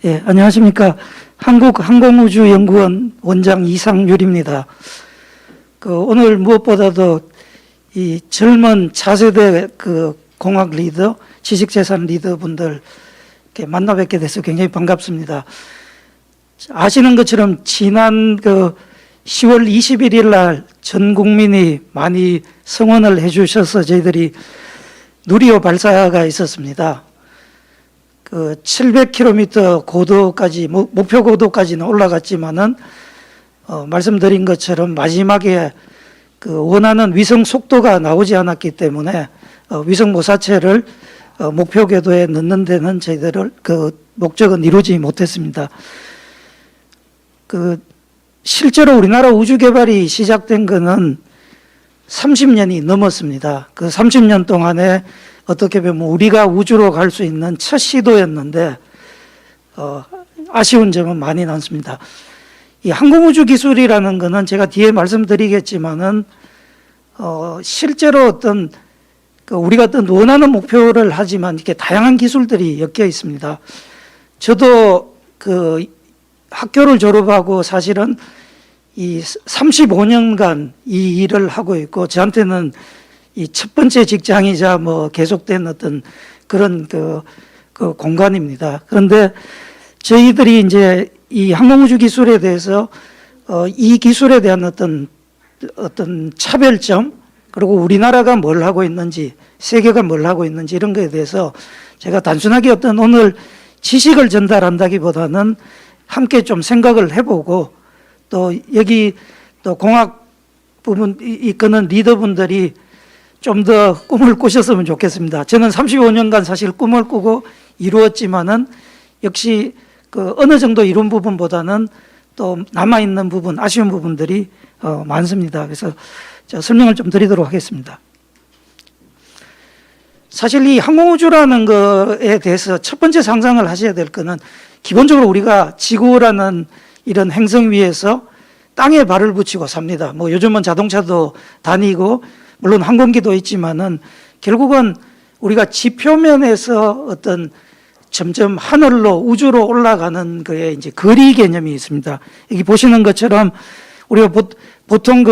예, 안녕하십니까. 한국항공우주연구원 원장 이상률입니다. 오늘 무엇보다도 이 젊은 차세대 공학 리더, 지식재산 리더 분들 이렇게 만나 뵙게 돼서 굉장히 반갑습니다. 아시는 것처럼 지난 10월 21일 날 전 국민이 많이 성원을 해주셔서 저희들이 누리호 발사가 있었습니다. 700km 고도까지, 목표 고도까지는 올라갔지만은, 말씀드린 것처럼 마지막에 원하는 위성 속도가 나오지 않았기 때문에, 위성 모사체를 목표 궤도에 넣는 데는 저희들 목적은 이루지 못했습니다. 실제로 우리나라 우주 개발이 시작된 거는 30년이 넘었습니다. 30년 동안에 어떻게 보면 우리가 우주로 갈 수 있는 첫 시도였는데 아쉬운 점은 많이 많습니다. 이 항공우주 기술이라는 거는 제가 뒤에 말씀드리겠지만은 실제로 우리가 원하는 목표를 하지만 이렇게 다양한 기술들이 엮여 있습니다. 저도 학교를 졸업하고 사실은 이 35년간 이 일을 하고 있고, 저한테는 이 첫 번째 직장이자 계속된 어떤 그런 공간입니다. 그런데 저희들이 이제 이 항공우주 기술에 대해서 이 기술에 대한 어떤 차별점, 그리고 우리나라가 뭘 하고 있는지, 세계가 뭘 하고 있는지 이런 거에 대해서 제가 단순하게 오늘 지식을 전달한다기보다는 함께 좀 생각을 해보고, 또 여기 또 공학 부분 이끄는 리더분들이 좀 더 꿈을 꾸셨으면 좋겠습니다. 저는 35년간 사실 꿈을 꾸고 이루었지만은 역시 어느 정도 이룬 부분보다는 또 남아있는 부분, 아쉬운 부분들이 많습니다. 그래서 제가 설명을 좀 드리도록 하겠습니다. 사실 이 항공우주라는 거에 대해서 첫 번째 상상을 하셔야 될 거는, 기본적으로 우리가 지구라는 이런 행성 위에서 땅에 발을 붙이고 삽니다. 요즘은 자동차도 다니고 물론 항공기도 있지만은 결국은 우리가 지표면에서 점점 하늘로, 우주로 올라가는 거에 이제 거리 개념이 있습니다. 여기 보시는 것처럼 우리가 보통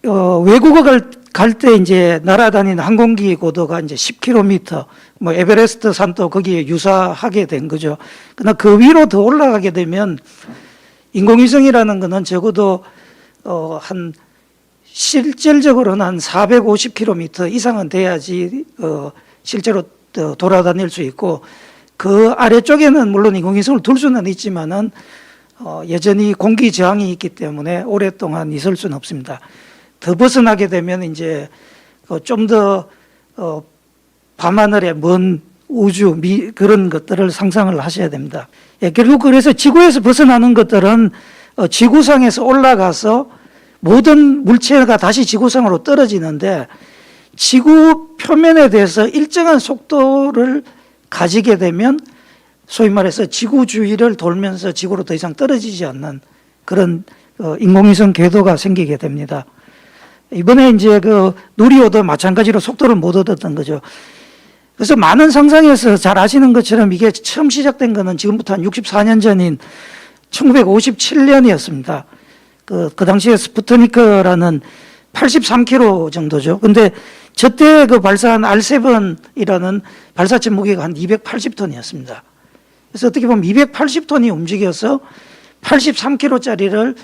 외국을 갈 때 이제 날아다니는 항공기 고도가 이제 10km, 에베레스트 산도 거기에 유사하게 된 거죠. 그러나 그 위로 더 올라가게 되면 인공위성이라는 거는 적어도 실질적으로는 한 450km 이상은 돼야지 실제로 돌아다닐 수 있고, 그 아래쪽에는 물론 인공위성을 둘 수는 있지만은 여전히 공기 저항이 있기 때문에 오랫동안 있을 수는 없습니다. 더 벗어나게 되면 이제 좀 더 밤하늘의 먼 우주 그런 것들을 상상을 하셔야 됩니다. 결국 그래서 지구에서 벗어나는 것들은 지구상에서 올라가서 모든 물체가 다시 지구상으로 떨어지는데, 지구 표면에 대해서 일정한 속도를 가지게 되면 소위 말해서 지구 주위를 돌면서 지구로 더 이상 떨어지지 않는 그런 인공위성 궤도가 생기게 됩니다. 이번에 이제 누리호도 마찬가지로 속도를 못 얻었던 거죠. 그래서 많은 상상에서 잘 아시는 것처럼 이게 처음 시작된 거는 지금부터 한 64년 전인 1957년이었습니다. 그 당시에 스푸트니크라는 83km 정도죠. 근데 저때 발사한 R7이라는 발사체 무게가 한 280톤이었습니다. 그래서 어떻게 보면 280톤이 움직여서 83km짜리를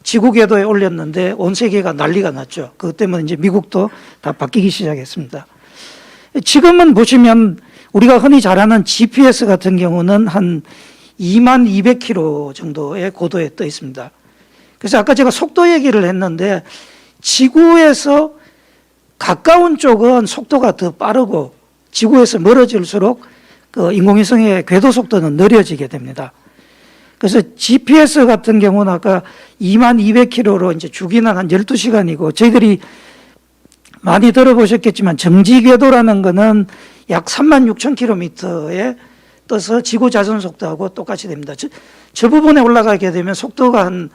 지구 궤도에 올렸는데 온 세계가 난리가 났죠. 그것 때문에 이제 미국도 다 바뀌기 시작했습니다. 지금은 보시면 우리가 흔히 잘 아는 GPS 같은 경우는 한 22,200km 정도의 고도에 떠 있습니다. 그래서 아까 제가 속도 얘기를 했는데, 지구에서 가까운 쪽은 속도가 더 빠르고 지구에서 멀어질수록 인공위성의 궤도 속도는 느려지게 됩니다. 그래서 GPS 같은 경우는 아까 22,200km로 이제 주기는 한 12시간이고, 저희들이 많이 들어보셨겠지만 정지 궤도라는 거는 약 36,000km에 떠서 지구 자전 속도하고 똑같이 됩니다. 저 부분에 올라가게 되면 속도가 한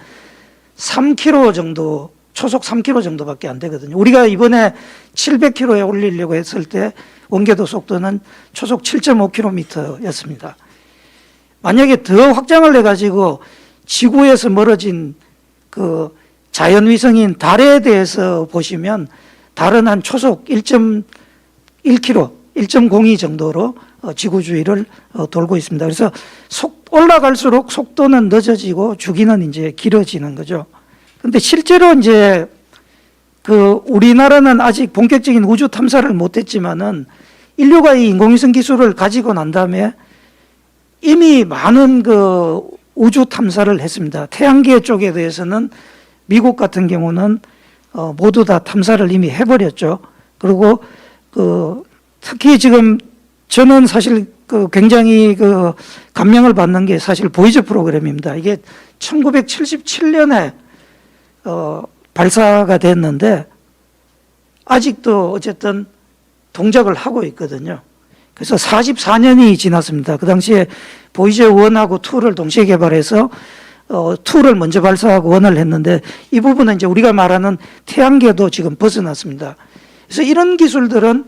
3km 정도, 초속 3km 정도밖에 안 되거든요. 우리가 이번에 700km에 올리려고 했을 때 원궤도 속도는 초속 7.5km였습니다. 만약에 더 확장을 해가지고 지구에서 멀어진 그 자연위성인 달에 대해서 보시면 달은 한 초속 1.1km, 1.02 정도로 지구 주위를 돌고 있습니다. 그래서 올라갈수록 속도는 늦어지고 주기는 이제 길어지는 거죠. 근데 실제로 이제 그 우리나라는 아직 본격적인 우주 탐사를 못했지만은 인류가 이 인공위성 기술을 가지고 난 다음에 이미 많은 그 우주 탐사를 했습니다. 태양계 쪽에 대해서는 미국 같은 경우는 모두 다 탐사를 이미 해버렸죠. 그리고 그 특히 지금 저는 사실 그 굉장히 그 감명을 받는 게 사실 보이저 프로그램입니다. 이게 1977년에 발사가 됐는데 아직도 어쨌든 동작을 하고 있거든요. 그래서 44년이 지났습니다. 그 당시에 보이저 1하고 2를 동시에 개발해서 2를 먼저 발사하고 1을 했는데 이 부분은 이제 우리가 말하는 태양계도 지금 벗어났습니다. 그래서 이런 기술들은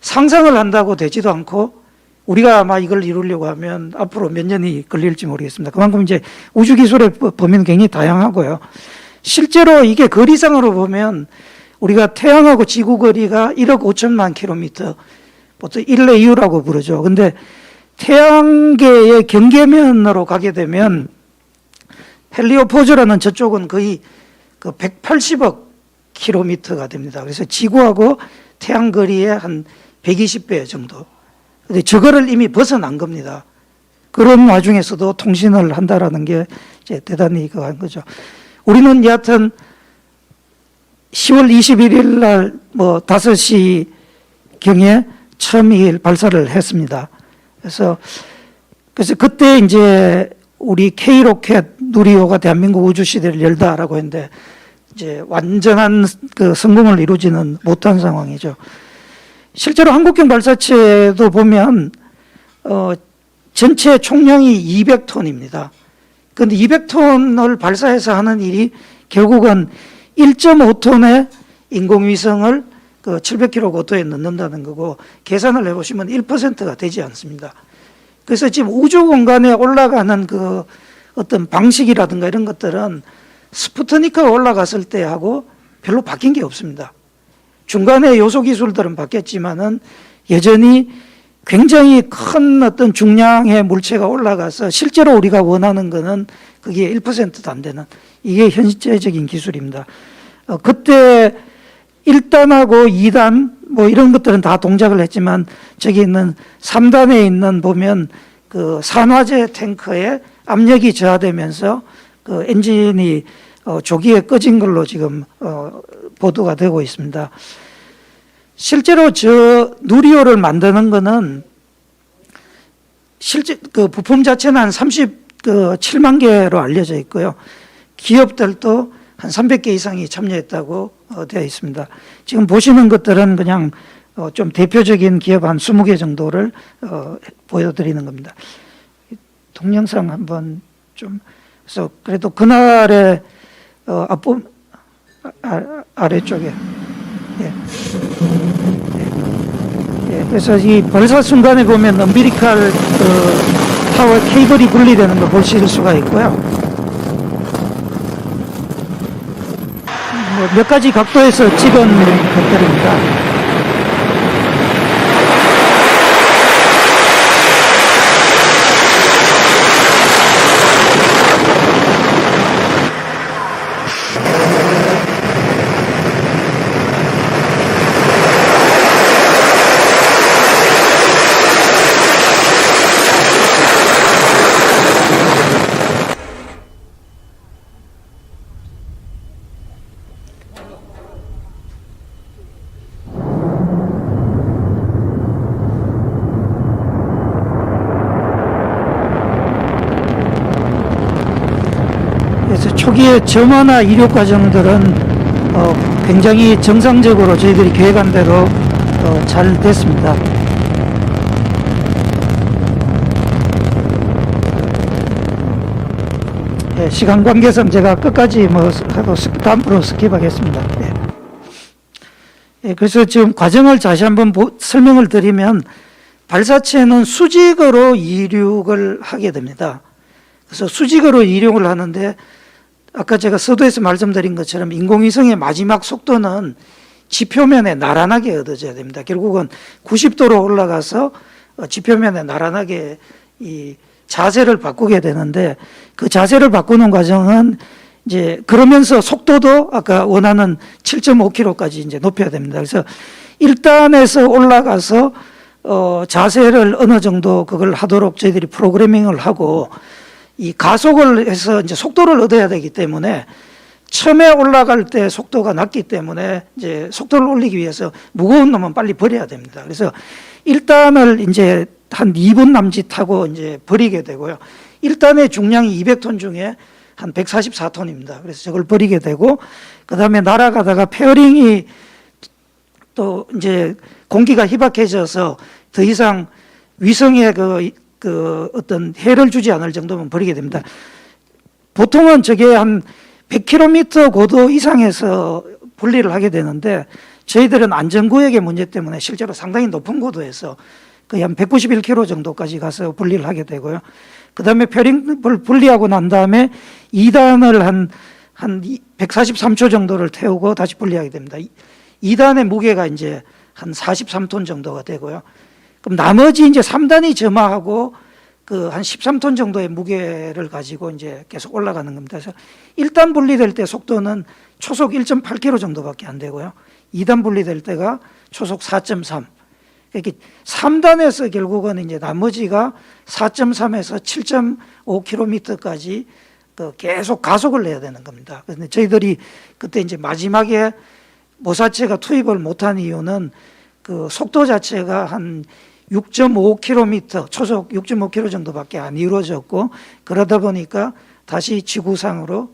상상을 한다고 되지도 않고 우리가 아마 이걸 이루려고 하면 앞으로 몇 년이 걸릴지 모르겠습니다. 그만큼 이제 우주 기술의 범위는 굉장히 다양하고요. 실제로 이게 거리상으로 보면 우리가 태양하고 지구 거리가 1억 5천만 킬로미터, 보통 일레이유라고 부르죠. 근데 태양계의 경계면으로 가게 되면 헬리오포즈라는 저쪽은 거의 그 180억 킬로미터가 됩니다. 그래서 지구하고 태양 거리의 한 120배 정도. 근데 저거를 이미 벗어난 겁니다. 그런 와중에서도 통신을 한다라는 게 이제 대단히 그한 거죠. 우리는 여하튼 10월 21일 날 뭐 5시 경에 처음 이 발사를 했습니다. 그래서 그때 이제 우리 K로켓 누리호가 대한민국 우주 시대를 열다라고 했는데 이제 완전한 그 성공을 이루지는 못한 상황이죠. 실제로 한국형 발사체도 보면 전체 총량이 200톤입니다. 그런데 200톤을 발사해서 하는 일이 결국은 1.5톤의 인공위성을 그 700km 고도에 넣는다는 거고 계산을 해보시면 1%가 되지 않습니다. 그래서 지금 우주 공간에 올라가는 그 어떤 방식이라든가 이런 것들은 스푸트니크가 올라갔을 때하고 별로 바뀐 게 없습니다. 중간에 요소 기술들은 바뀌었지만은 여전히 굉장히 큰 어떤 중량의 물체가 올라가서 실제로 우리가 원하는 거는 그게 1%도 안 되는 이게 현재적인 기술입니다. 그때 1단하고 2단 뭐 이런 것들은 다 동작을 했지만 저기 있는 3단에 있는 보면 그 산화제 탱커에 압력이 저하되면서 그 엔진이 조기에 꺼진 걸로 지금 보도가 되고 있습니다. 실제로 저 누리호를 만드는 거는 실제 그 부품 자체는 한 37만 개로 알려져 있고요. 기업들도 한 300개 이상이 참여했다고 되어 있습니다. 지금 보시는 것들은 그냥 좀 대표적인 기업 한 20개 정도를 보여드리는 겁니다. 동영상 한번 좀, 그래서 그래도 그날의 앞부 아래쪽에 예. 예. 그래서 이 발사 순간에 보면 엄비리칼 타워 케이블이 분리되는 거 보실 수가 있고요. 몇 가지 각도에서 찍은 것들입니다. 그래서 초기에 점화나 이륙 과정들은 굉장히 정상적으로 저희들이 계획한 대로 잘 됐습니다. 예, 시간 관계상 제가 끝까지 뭐 하고 다음으로 스킵하겠습니다. 예. 예, 그래서 지금 과정을 다시 한번 설명을 드리면 발사체는 수직으로 이륙을 하게 됩니다. 그래서 수직으로 이륙을 하는데 아까 제가 서두에서 말씀드린 것처럼 인공위성의 마지막 속도는 지표면에 나란하게 얻어져야 됩니다. 결국은 90도로 올라가서 지표면에 나란하게 이 자세를 바꾸게 되는데 그 자세를 바꾸는 과정은 이제 그러면서 속도도 아까 원하는 7.5km까지 이제 높여야 됩니다. 그래서 1단에서 올라가서 자세를 어느 정도 그걸 하도록 저희들이 프로그래밍을 하고 이 가속을 해서 이제 속도를 얻어야 되기 때문에 처음에 올라갈 때 속도가 낮기 때문에 이제 속도를 올리기 위해서 무거운 놈은 빨리 버려야 됩니다. 그래서 1단을 이제 한 2분 남짓 타고 이제 버리게 되고요. 1단의 중량이 200톤 중에 한 144톤입니다. 그래서 저걸 버리게 되고 그다음에 날아가다가 페어링이 또 이제 공기가 희박해져서 더 이상 위성에 그 어떤 해를 주지 않을 정도면 버리게 됩니다. 보통은 저게 한 100km 고도 이상에서 분리를 하게 되는데 저희들은 안전구역의 문제 때문에 실제로 상당히 높은 고도에서 거의 한 191km 정도까지 가서 분리를 하게 되고요. 그 다음에 페어링을 분리하고 난 다음에 2단을 한 143초 정도를 태우고 다시 분리하게 됩니다. 2단의 무게가 이제 한 43톤 정도가 되고요. 그럼 나머지 이제 3단이 점화하고 그 한 13톤 정도의 무게를 가지고 이제 계속 올라가는 겁니다. 그래서 1단 분리될 때 속도는 초속 1.8km 정도밖에 안 되고요. 2단 분리될 때가 초속 4.3. 이렇게 3단에서 결국은 이제 나머지가 4.3에서 7.5km까지 계속 가속을 내야 되는 겁니다. 그런데 저희들이 그때 이제 마지막에 모사체가 투입을 못한 이유는 그 속도 자체가 한 6.5km, 초속 6.5km 정도밖에 안 이루어졌고 그러다 보니까 다시 지구상으로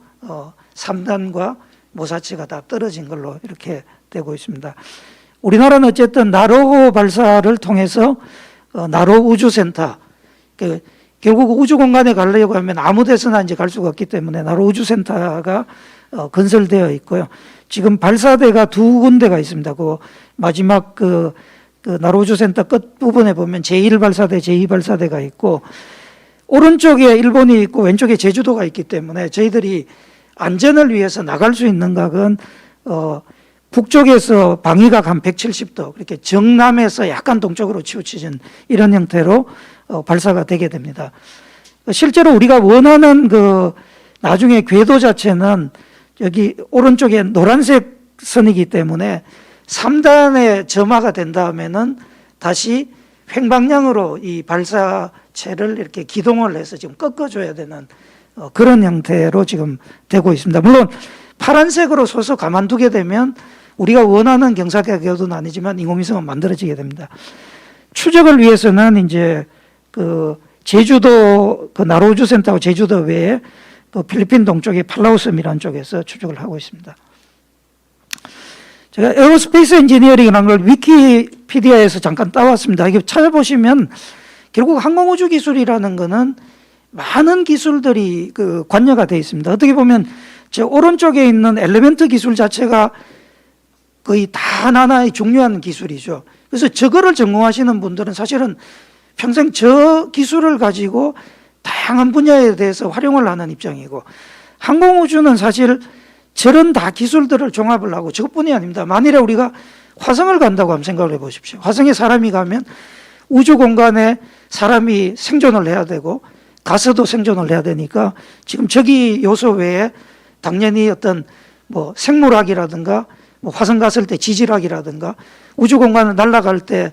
3단과 모사체가 다 떨어진 걸로 이렇게 되고 있습니다. 우리나라는 어쨌든 나로 발사를 통해서 나로 우주센터, 결국 우주 공간에 가려고 하면 아무 데서나 이제 갈 수가 없기 때문에 나로 우주센터가 건설되어 있고요. 지금 발사대가 두 군데가 있습니다. 그 마지막 그 나로 우주센터 끝 부분에 보면 제1발사대, 제2발사대가 있고 오른쪽에 일본이 있고 왼쪽에 제주도가 있기 때문에 저희들이 안전을 위해서 나갈 수 있는 각은 북쪽에서 방위각 한 170도, 그렇게 정남에서 약간 동쪽으로 치우쳐진 이런 형태로 발사가 되게 됩니다. 실제로 우리가 원하는 그 나중에 궤도 자체는 여기 오른쪽에 노란색 선이기 때문에 3단에 점화가 된 다음에는 다시 횡방향으로 이 발사체를 이렇게 기동을 해서 지금 꺾어줘야 되는 그런 형태로 지금 되고 있습니다. 물론 파란색으로 서서 가만두게 되면 우리가 원하는 경사각 궤도는 아니지만 인공위성은 만들어지게 됩니다. 추적을 위해서는 이제 그 제주도 그 나로우주센터하고 제주도 외에 그 필리핀 동쪽의 팔라우섬이라는 쪽에서 추적을 하고 있습니다. 제가 에어로스페이스 엔지니어링이라는 걸 위키피디아에서 잠깐 따왔습니다. 이게 찾아보시면 결국 항공우주 기술이라는 거는 많은 기술들이 그 관여가 되어 있습니다. 어떻게 보면 제 오른쪽에 있는 엘리멘트 기술 자체가 거의 다 하나하나의 중요한 기술이죠. 그래서 저거를 전공하시는 분들은 사실은 평생 저 기술을 가지고 다양한 분야에 대해서 활용을 하는 입장이고 항공우주는 사실 저런 다 기술들을 종합을 하고 저것뿐이 아닙니다. 만일에 우리가 화성을 간다고 한번 생각을 해보십시오. 화성에 사람이 가면 우주 공간에 사람이 생존을 해야 되고 가서도 생존을 해야 되니까 지금 저기 요소 외에 당연히 어떤 뭐 생물학이라든가 뭐 화성 갔을 때 지질학이라든가 우주 공간을 날아갈 때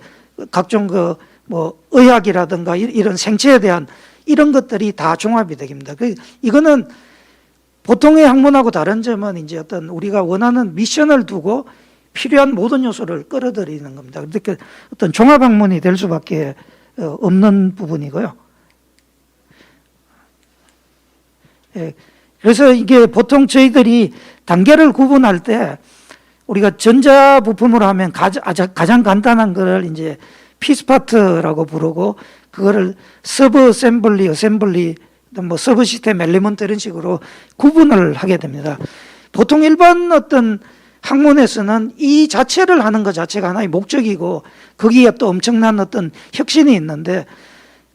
각종 그 뭐 의학이라든가 이런 생체에 대한 이런 것들이 다 종합이 됩니다. 이거는 보통의 학문하고 다른 점은 이제 어떤 우리가 원하는 미션을 두고 필요한 모든 요소를 끌어들이는 겁니다. 그렇게 어떤 종합 학문이 될 수밖에 없는 부분이고요. 예, 그래서 이게 보통 저희들이 단계를 구분할 때 우리가 전자 부품으로 하면 가장 간단한 걸 이제 피스파트라고 부르고 그거를 서브 어셈블리 뭐 서브 시스템 엘리먼트 이런 식으로 구분을 하게 됩니다. 보통 일반 어떤 학문에서는 이 자체를 하는 것 자체가 하나의 목적이고 거기에 또 엄청난 어떤 혁신이 있는데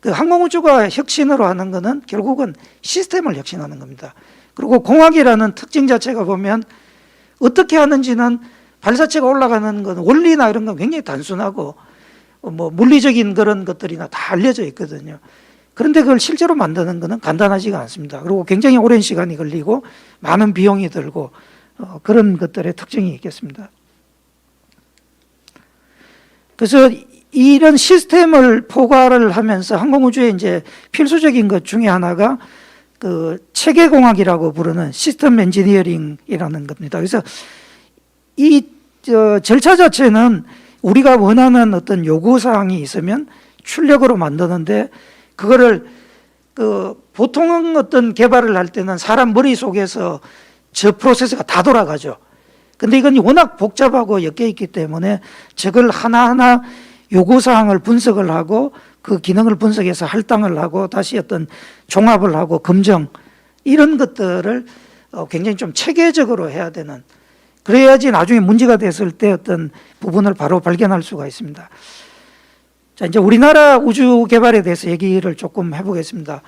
그 항공우주가 혁신으로 하는 것은 결국은 시스템을 혁신하는 겁니다. 그리고 공학이라는 특징 자체가 보면 어떻게 하는지는 발사체가 올라가는 건 원리나 이런 건 굉장히 단순하고 뭐 물리적인 그런 것들이나 다 알려져 있거든요. 그런데 그걸 실제로 만드는 것은 간단하지가 않습니다. 그리고 굉장히 오랜 시간이 걸리고 많은 비용이 들고 그런 것들의 특징이 있겠습니다. 그래서 이런 시스템을 포괄을 하면서 항공우주의 이제 필수적인 것 중에 하나가 그 체계공학이라고 부르는 시스템 엔지니어링이라는 겁니다. 그래서 이 절차 자체는 우리가 원하는 어떤 요구사항이 있으면 출력으로 만드는데 그거를 그 보통 어떤 개발을 할 때는 사람 머릿속에서 저 프로세스가 다 돌아가죠. 근데 이건 워낙 복잡하고 엮여 있기 때문에 저걸 하나하나 요구사항을 분석을 하고 그 기능을 분석해서 할당을 하고 다시 어떤 종합을 하고 검정 이런 것들을 굉장히 좀 체계적으로 해야 되는, 그래야지 나중에 문제가 됐을 때 어떤 부분을 바로 발견할 수가 있습니다. 자, 이제 우리나라 우주 개발에 대해서 얘기를 조금 해보겠습니다.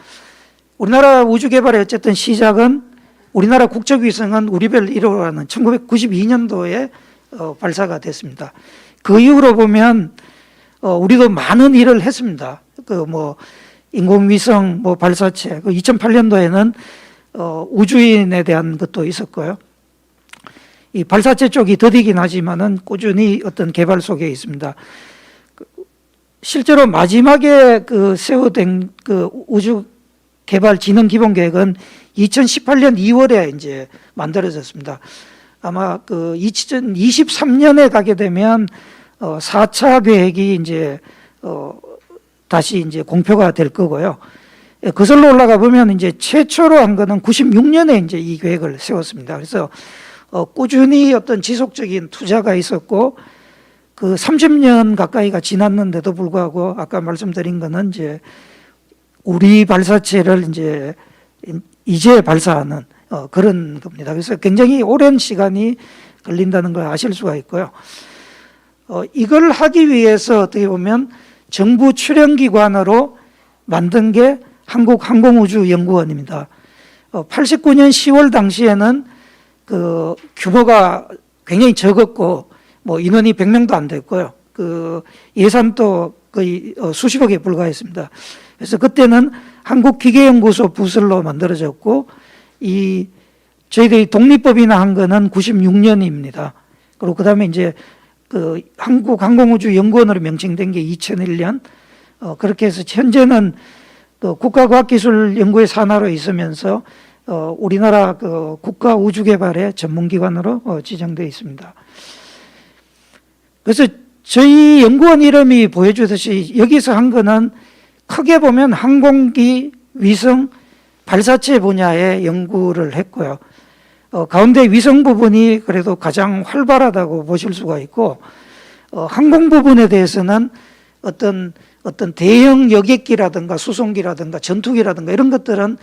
우리나라 우주 개발의 어쨌든 시작은 우리나라 국적위성은 우리별 1호라는 1992년도에 발사가 됐습니다. 그 이후로 보면 우리도 많은 일을 했습니다. 그 뭐 인공위성 뭐 발사체, 그 2008년도에는 우주인에 대한 것도 있었고요. 이 발사체 쪽이 더디긴 하지만은 꾸준히 어떤 개발 속에 있습니다. 실제로 마지막에 그 세워된 그 우주 개발 진흥 기본 계획은 2018년 2월에 이제 만들어졌습니다. 아마 그 2023년에 가게 되면 4차 계획이 이제 다시 이제 공표가 될 거고요. 거슬러 올라가 보면 이제 최초로 한 거는 96년에 이제 이 계획을 세웠습니다. 그래서 꾸준히 어떤 지속적인 투자가 있었고 그 30년 가까이가 지났는데도 불구하고 아까 말씀드린 거는 이제 우리 발사체를 이제 발사하는 그런 겁니다. 그래서 굉장히 오랜 시간이 걸린다는 걸 아실 수가 있고요. 이걸 하기 위해서 어떻게 보면 정부 출연기관으로 만든 게 한국항공우주연구원입니다. 89년 10월 당시에는 그 규모가 굉장히 적었고 뭐 인원이 100명도 안 됐고요. 그 예산도 거의 수십억에 불과했습니다. 그래서 그때는 한국기계연구소 부설로 만들어졌고 이 저희들이 독립법이나 한 거는 96년입니다. 그리고 그다음에 이제 그 한국항공우주연구원으로 명칭된 게 2001년. 그렇게 해서 현재는 그 국가과학기술연구의 산하로 있으면서 우리나라 그 국가우주개발의 전문기관으로 지정되어 있습니다. 그래서 저희 연구원 이름이 보여주듯이 여기서 한 거는 크게 보면 항공기, 위성, 발사체 분야의 연구를 했고요. 가운데 위성 부분이 그래도 가장 활발하다고 보실 수가 있고 항공 부분에 대해서는 어떤 대형 여객기라든가 수송기라든가 전투기라든가 이런 것들은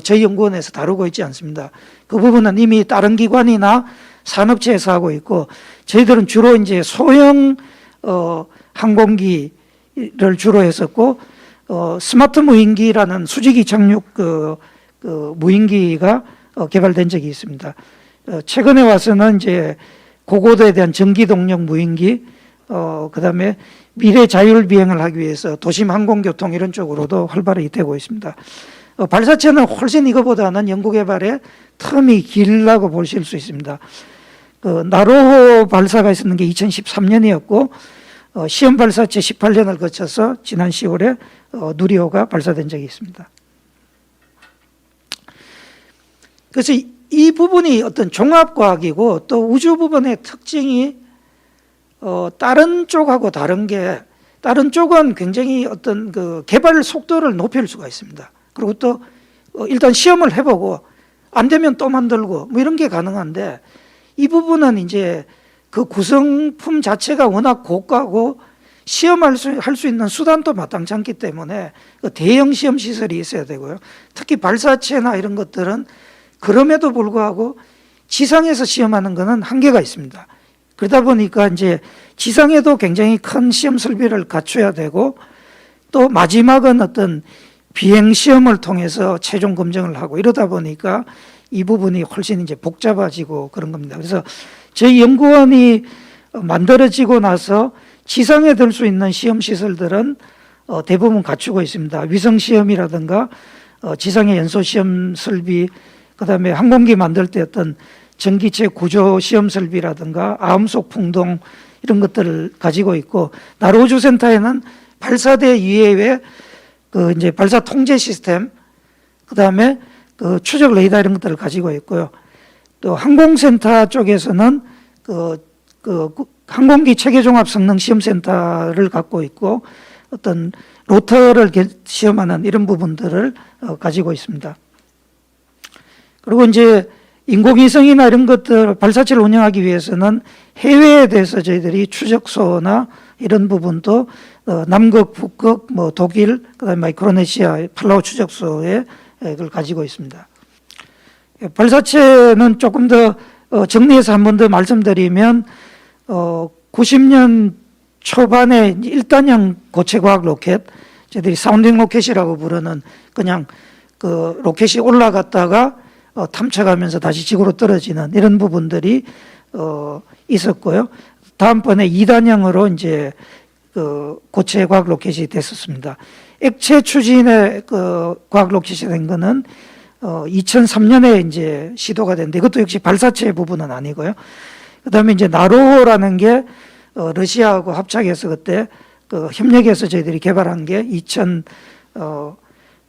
저희 연구원에서 다루고 있지 않습니다. 그 부분은 이미 다른 기관이나 산업체에서 하고 있고 저희들은 주로 이제 소형 항공기를 주로 했었고 스마트 무인기라는 수직이 착륙 그 무인기가 개발된 적이 있습니다. 최근에 와서는 이제 고고도에 대한 전기 동력 무인기, 그다음에 미래 자율 비행을 하기 위해서 도심 항공교통 이런 쪽으로도 활발히 되고 있습니다. 발사체는 훨씬 이거보다는 연구 개발의 텀이 길다고 보실 수 있습니다. 나로호 발사가 있었는 게 2013년이었고 시험 발사체 18년을 거쳐서 지난 10월에 누리호가 발사된 적이 있습니다. 그래서 이 부분이 어떤 종합과학이고 또 우주 부분의 특징이 다른 쪽하고 다른 게 다른 쪽은 굉장히 어떤 그 개발 속도를 높일 수가 있습니다. 그리고 또 일단 시험을 해보고 안 되면 또 만들고 뭐 이런 게 가능한데 이 부분은 이제 그 구성품 자체가 워낙 고가고 시험할 수 있는 수단도 마땅치 않기 때문에 대형 시험 시설이 있어야 되고요. 특히 발사체나 이런 것들은 그럼에도 불구하고 지상에서 시험하는 거는 한계가 있습니다. 그러다 보니까 이제 지상에도 굉장히 큰 시험 설비를 갖춰야 되고, 또 마지막은 어떤 비행 시험을 통해서 최종 검증을 하고, 이러다 보니까 이 부분이 훨씬 이제 복잡해지고 그런 겁니다. 그래서 저희 연구원이 만들어지고 나서 지상에 들 수 있는 시험 시설들은 대부분 갖추고 있습니다. 위성 시험이라든가 지상의 연소 시험 설비, 그다음에 항공기 만들 때 어떤 전기체 구조 시험 설비라든가 암속 풍동 이런 것들을 가지고 있고, 나로우주센터에는 발사대 이외에 그 이제 발사 통제 시스템, 그다음에 그 추적 레이더 이런 것들을 가지고 있고요. 또 항공센터 쪽에서는 그 항공기 체계종합 성능 시험센터를 갖고 있고, 어떤 로터를 시험하는 이런 부분들을 가지고 있습니다. 그리고 이제 인공위성이나 이런 것들 발사체를 운영하기 위해서는 해외에 대해서 저희들이 추적소나 이런 부분도 남극, 북극, 뭐 독일, 그다음에 마이크로네시아 팔라우 추적소에 그걸 가지고 있습니다. 발사체는 조금 더 정리해서 한 번 더 말씀드리면 90년 초반에 1단형 고체과학 로켓, 저희들이 사운딩 로켓이라고 부르는, 그냥 그 로켓이 올라갔다가 탐착하면서 다시 지구로 떨어지는 이런 부분들이 있었고요. 다음번에 2단형으로 이제 그 고체 과학 로켓이 됐었습니다. 액체 추진의 그 과학 로켓이 된 거는 2003년에 이제 시도가 됐는데, 이것도 역시 발사체 부분은 아니고요. 그다음에 이제 나로호라는 게 러시아하고 합작해서 그때 그 협력해서 저희들이 개발한 게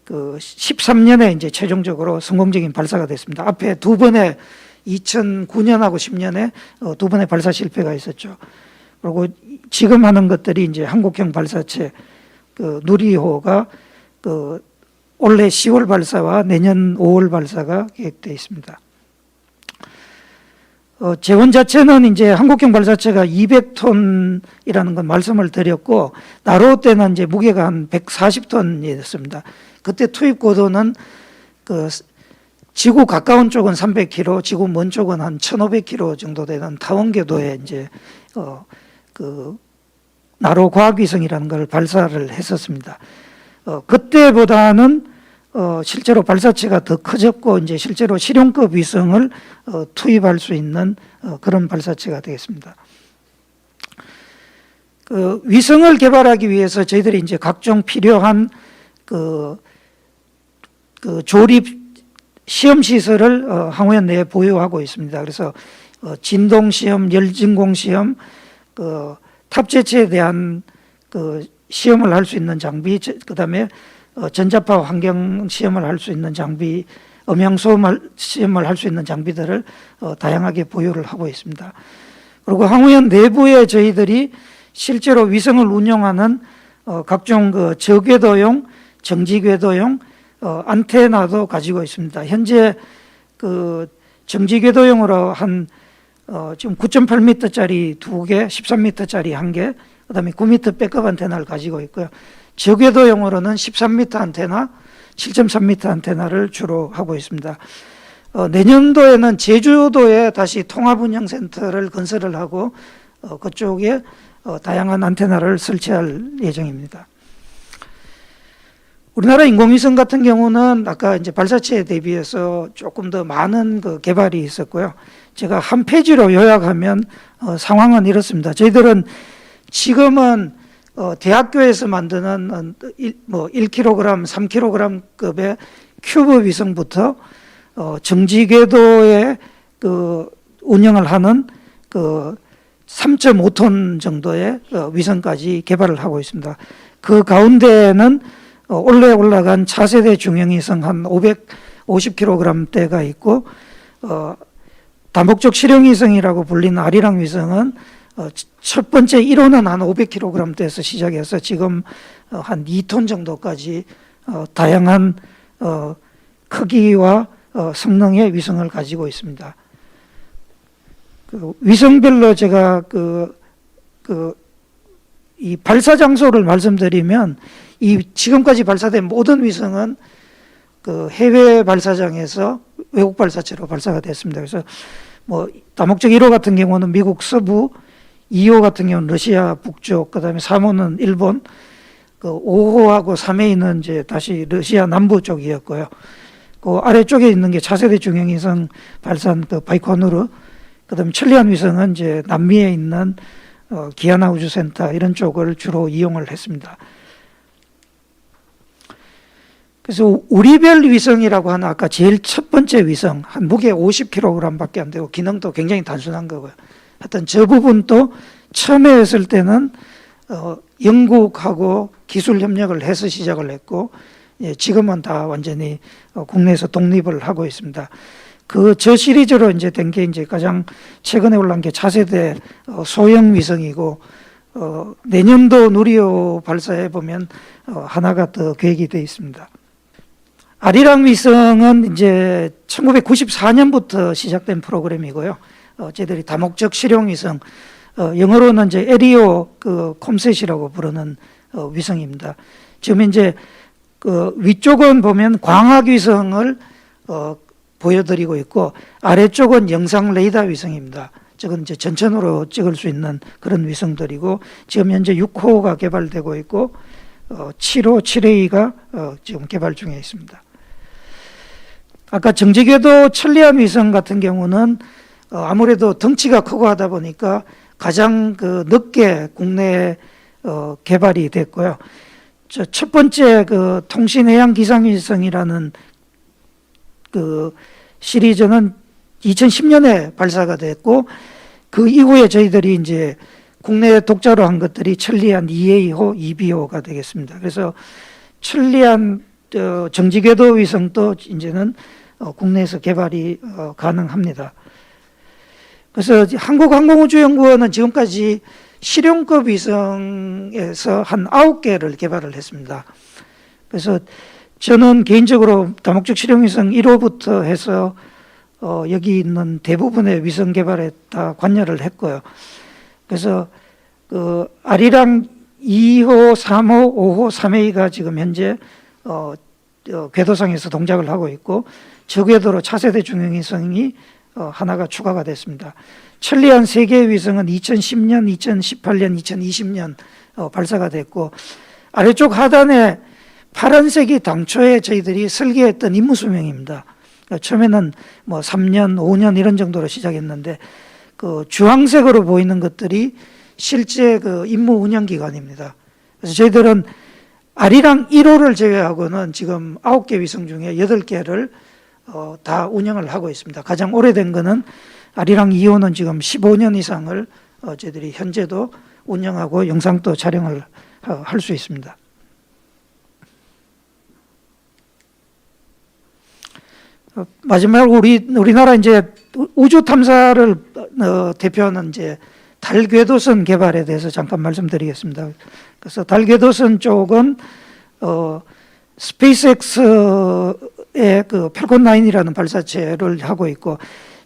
2013년에 이제 최종적으로 성공적인 발사가 됐습니다. 앞에 두 번의 2009년하고 10년에 두 번의 발사 실패가 있었죠. 그리고 지금 하는 것들이 이제 한국형 발사체 그 누리호가 그 올해 10월 발사와 내년 5월 발사가 계획되어 있습니다. 재원 자체는 이제 한국형 발사체가 200톤이라는 건 말씀을 드렸고, 나로 때는 이제 무게가 한 140톤이었습니다. 그때 투입 고도는 그 지구 가까운 쪽은 300km, 지구 먼 쪽은 한 1,500km 정도 되는 타원 궤도에 이제 그 나로 과학위성이라는 걸 발사를 했었습니다. 그때보다는 실제로 발사체가 더 커졌고, 이제 실제로 실용급 위성을 투입할 수 있는 그런 발사체가 되겠습니다. 그 위성을 개발하기 위해서 저희들이 이제 각종 필요한 그 조립 시험 시설을 항우연 내에 보유하고 있습니다. 그래서 진동 시험, 열진공 시험, 그 탑재체에 대한 그 시험을 할 수 있는 장비, 그다음에 전자파 환경 시험을 할 수 있는 장비, 음향소음 시험을 할 수 있는 장비들을 다양하게 보유를 하고 있습니다. 그리고 항우연 내부에 저희들이 실제로 위성을 운영하는 각종 그 저궤도용, 정지궤도용 안테나도 가지고 있습니다. 현재 그 정지궤도용으로 한 지금 9.8m짜리 2개, 13m짜리 1개, 그다음에 9m 백업 안테나를 가지고 있고요. 저궤도용으로는 13m 안테나, 7.3m 안테나를 주로 하고 있습니다. 내년도에는 제주도에 다시 통합운영센터를 건설을 하고 그쪽에 다양한 안테나를 설치할 예정입니다. 우리나라 인공위성 같은 경우는 아까 이제 발사체에 대비해서 조금 더 많은 그 개발이 있었고요. 제가 한 페이지로 요약하면 상황은 이렇습니다. 저희들은 지금은 대학교에서 만드는 1kg, 3kg급의 큐브 위성부터 정지궤도에 그 운영을 하는 그 3.5톤 정도의 위성까지 개발을 하고 있습니다. 그 가운데에는 올해 올라간 차세대 중형위성 한 550kg대가 있고, 다목적 실용위성이라고 불리는 아리랑 위성은 첫 번째 1호는 한 500kg대에서 시작해서 지금 한 2톤 정도까지 다양한 크기와 성능의 위성을 가지고 있습니다. 그 위성별로 제가 이 발사 장소를 말씀드리면, 이 지금까지 발사된 모든 위성은 그 해외 발사장에서 외국 발사체로 발사가 됐습니다. 그래서 뭐 다목적 1호 같은 경우는 미국 서부, 2호 같은 경우는 러시아 북쪽, 그다음에 3호는 일본, 그 5호하고 3회는 이제 다시 러시아 남부 쪽이었고요. 그 아래쪽에 있는 게 차세대 중형위성 발사한 그 바이코누르, 그다음에 천리안 위성은 이제 남미에 있는 기아나 우주센터 이런 쪽을 주로 이용을 했습니다. 그래서 우리별 위성이라고 하는 아까 제일 첫 번째 위성, 한 무게 50kg밖에 안 되고 기능도 굉장히 단순한 거고요. 하여튼 저 부분도 처음에 했을 때는 영국하고 기술 협력을 해서 시작을 했고, 지금은 다 완전히 국내에서 독립을 하고 있습니다. 저 시리즈로 이제 된 게 이제 가장 최근에 올라온 게 차세대 소형 위성이고, 내년도 누리호 발사해 보면 하나가 더 계획이 되어 있습니다. 아리랑 위성은 이제 1994년부터 시작된 프로그램이고요. 저희들이 다목적 실용 위성, 영어로는 이제 에리오 컴셋이라고 부르는 위성입니다. 지금 이제 그 위쪽은 보면 광학 위성을 보여드리고 있고, 아래쪽은 영상 레이더 위성입니다. 저건 이제 전천으로 찍을 수 있는 그런 위성들이고, 지금 현재 6호가 개발되고 있고 7호, 7A가 지금 개발 중에 있습니다. 아까 정지궤도 천리안 위성 같은 경우는 아무래도 덩치가 크고 하다 보니까 가장 늦게 국내에 개발이 됐고요. 첫 번째 통신해양기상위성이라는 시리즈는 2010년에 발사가 됐고, 그 이후에 저희들이 이제 국내 독자로 한 것들이 천리안 2A호, 2B호가 되겠습니다. 그래서 천리안 정지궤도 위성도 이제는 국내에서 개발이 가능합니다. 그래서 한국항공우주연구원은 지금까지 실용급 위성에서 한 9개를 개발을 했습니다. 그래서 저는 개인적으로 다목적 실용위성 1호부터 해서 여기 있는 대부분의 위성 개발에 다 관여를 했고요. 그래서 아리랑 2호, 3호, 5호, 3A가 지금 현재 궤도상에서 동작을 하고 있고, 저궤도로 차세대 중형위성이 하나가 추가가 됐습니다. 천리안 3개 위성은 2010년, 2018년, 2020년 발사가 됐고, 아래쪽 하단에 파란색이 당초에 저희들이 설계했던 임무 수명입니다. 처음에는 뭐 3년, 5년 이런 정도로 시작했는데, 주황색으로 보이는 것들이 실제 임무 운영 기간입니다. 그래서 저희들은 아리랑 1호를 제외하고는 지금 9개 위성 중에 8개를 다 운영을 하고 있습니다. 가장 오래된 거는 아리랑 2호는 지금 15년 이상을 저희들이 현재도 운영하고 영상도 촬영을 할 수 있습니다. 마지막으로 우리나라 이제 우주 탐사를 대표하는 이제 달 궤도선 개발에 대해서 잠깐 말씀드리겠습니다. 그래서 달 궤도선 쪽은 스페이스X의 펠콘 9이라는 발사체를 하고 있고,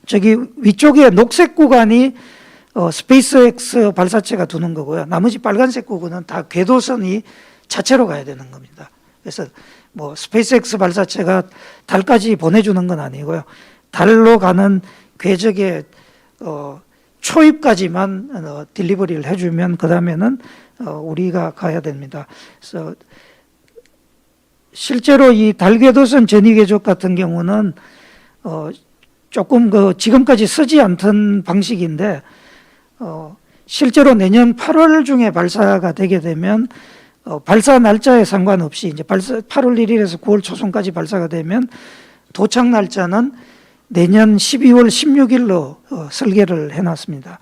저기 위쪽에 녹색 구간이 스페이스X 발사체가 두는 거고요. 나머지 빨간색 구간은 다 궤도선이 자체로 가야 되는 겁니다. 그래서 뭐 스페이스X 발사체가 달까지 보내주는 건 아니고요. 달로 가는 궤적의 초입까지만 딜리버리를 해주면 그 다음에는 우리가 가야 됩니다. 그래서 실제로 이 달궤도선 전위궤적 같은 경우는 조금 지금까지 쓰지 않던 방식인데, 실제로 내년 8월 중에 발사가 되게 되면 발사 날짜에 상관없이 이제 8월 1일에서 9월 초순까지 발사가 되면 도착 날짜는 내년 12월 16일로 설계를 해놨습니다.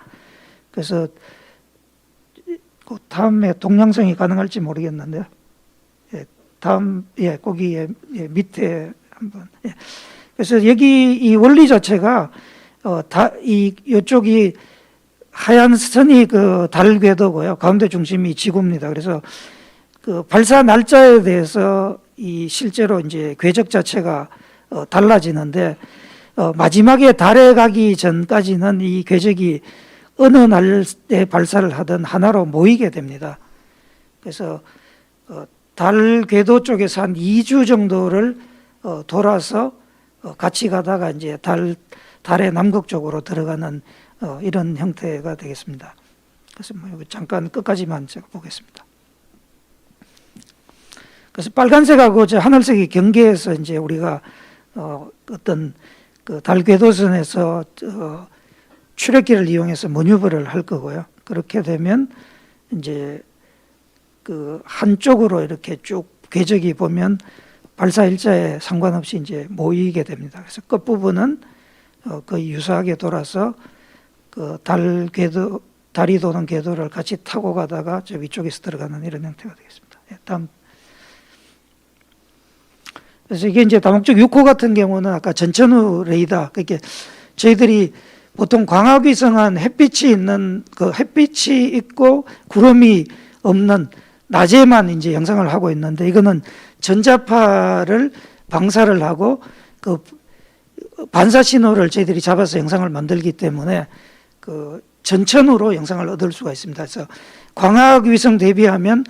그래서 다음에 동영상이 가능할지 모르겠는데요. 거기 밑에 한번. 그래서 여기 이 원리 자체가 이쪽이 하얀 선이 달 궤도고요. 가운데 중심이 지구입니다. 그래서 발사 날짜에 대해서 실제로 이제 궤적 자체가 달라지는데, 마지막에 달에 가기 전까지는 이 궤적이 어느 날에 발사를 하든 하나로 모이게 됩니다. 그래서 달 궤도 쪽에서 한 2주 정도를 돌아서 같이 가다가 이제 달 달의 남극 쪽으로 들어가는 이런 형태가 되겠습니다. 그래서 뭐 여기 잠깐 끝까지만 제가 보겠습니다. 그래서 빨간색하고 저 하늘색이 경계에서 이제 우리가 어떤 그 달 궤도선에서 출애기를 이용해서 머뉴버를 할 거고요. 그렇게 되면 이제 그 한쪽으로 이렇게 쭉 궤적이 보면 발사 일자에 상관없이 이제 모이게 됩니다. 그래서 끝 부분은 거의 유사하게 돌아서 그 달 궤도, 달이 도는 궤도를 같이 타고 가다가 저 위쪽에서 들어가는 이런 형태가 되겠습니다. 다음. 그래서 이게 이제 다목적 6호 같은 경우는 아까 전천후 레이더, 그러니까 저희들이 보통 광학위성은 햇빛이 있는 그 햇빛이 있고 구름이 없는 낮에만 이제 영상을 하고 있는데, 이거는 전자파를 방사를 하고 그 반사 신호를 저희들이 잡아서 영상을 만들기 때문에 그 전천후로 영상을 얻을 수가 있습니다. 그래서 광학위성 대비하면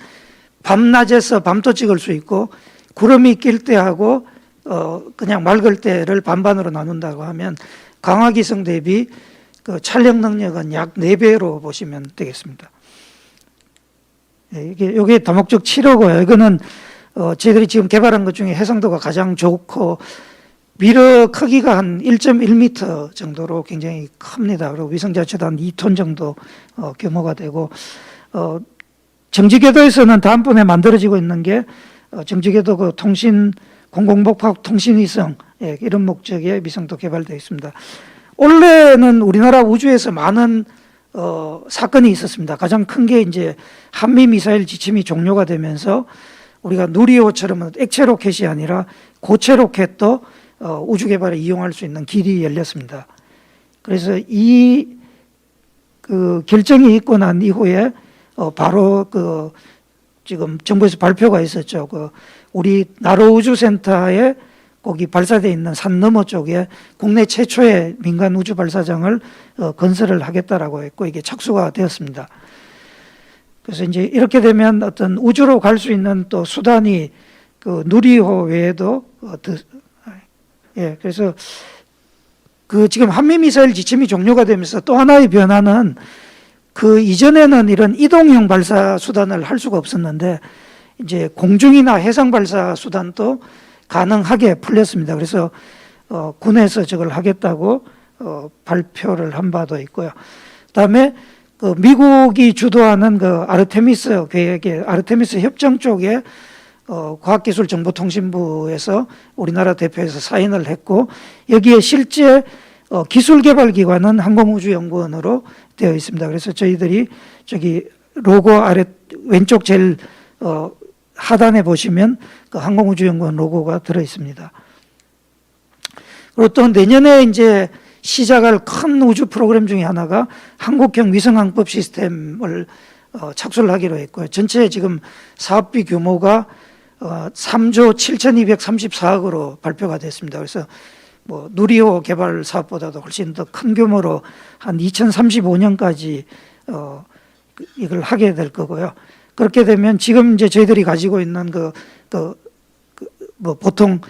밤낮에서 밤도 찍을 수 있고, 구름이 낄 때하고 그냥 맑을 때를 반반으로 나눈다고 하면 광학위성 대비 그 촬영 능력은 약 4배로 보시면 되겠습니다. 이게 다목적 7호고요. 이거는 저희들이 지금 개발한 것 중에 해상도가 가장 좋고 미러 크기가 한 1.1m 정도로 굉장히 큽니다. 그리고 위성 자체도 한 2톤 정도 규모가 되고, 정지궤도에서는 다음번에 만들어지고 있는 게 정지궤도 그 통신 공공복합 통신위성, 이런 목적의 위성도 개발되어 있습니다. 올해는 우리나라 우주에서 많은 사건이 있었습니다. 가장 큰 게 이제 한미 미사일 지침이 종료가 되면서 우리가 누리호처럼 액체 로켓이 아니라 고체 로켓도 우주 개발에 이용할 수 있는 길이 열렸습니다. 그래서 이 그 결정이 있고 난 이후에 바로 그 지금 정부에서 발표가 있었죠. 그 우리 나로우주센터에 거기 발사되어 있는 산 너머 쪽에 국내 최초의 민간 우주 발사장을 건설을 하겠다라고 했고, 이게 착수가 되었습니다. 그래서 이제 이렇게 되면 어떤 우주로 갈 수 있는 또 수단이 그 누리호 외에도 그래서 그 지금 한미미사일 지침이 종료가 되면서 또 하나의 변화는, 그 이전에는 이런 이동형 발사 수단을 할 수가 없었는데 이제 공중이나 해상 발사 수단도 가능하게 풀렸습니다. 그래서 군에서 저걸 하겠다고 발표를 한 바도 있고요. 그다음에 그 미국이 주도하는 그 아르테미스 계획의 아르테미스 협정 쪽에 과학기술정보통신부에서 우리나라 대표에서 사인을 했고, 여기에 실제 기술개발기관은 항공우주연구원으로 되어 있습니다. 그래서 저희들이 저기 로고 아래 왼쪽 제일 하단에 보시면 그 항공우주연구원 로고가 들어 있습니다. 그리고 또 내년에 이제 시작할 큰 우주 프로그램 중에 하나가 한국형 위성항법 시스템을 착수를 하기로 했고요. 전체 지금 사업비 규모가 3조 7,234억으로 발표가 됐습니다. 그래서 뭐 누리호 개발 사업보다도 훨씬 더 큰 규모로 한 2035년까지 이걸 하게 될 거고요. 그렇게 되면 지금 이제 저희들이 가지고 있는 뭐 보통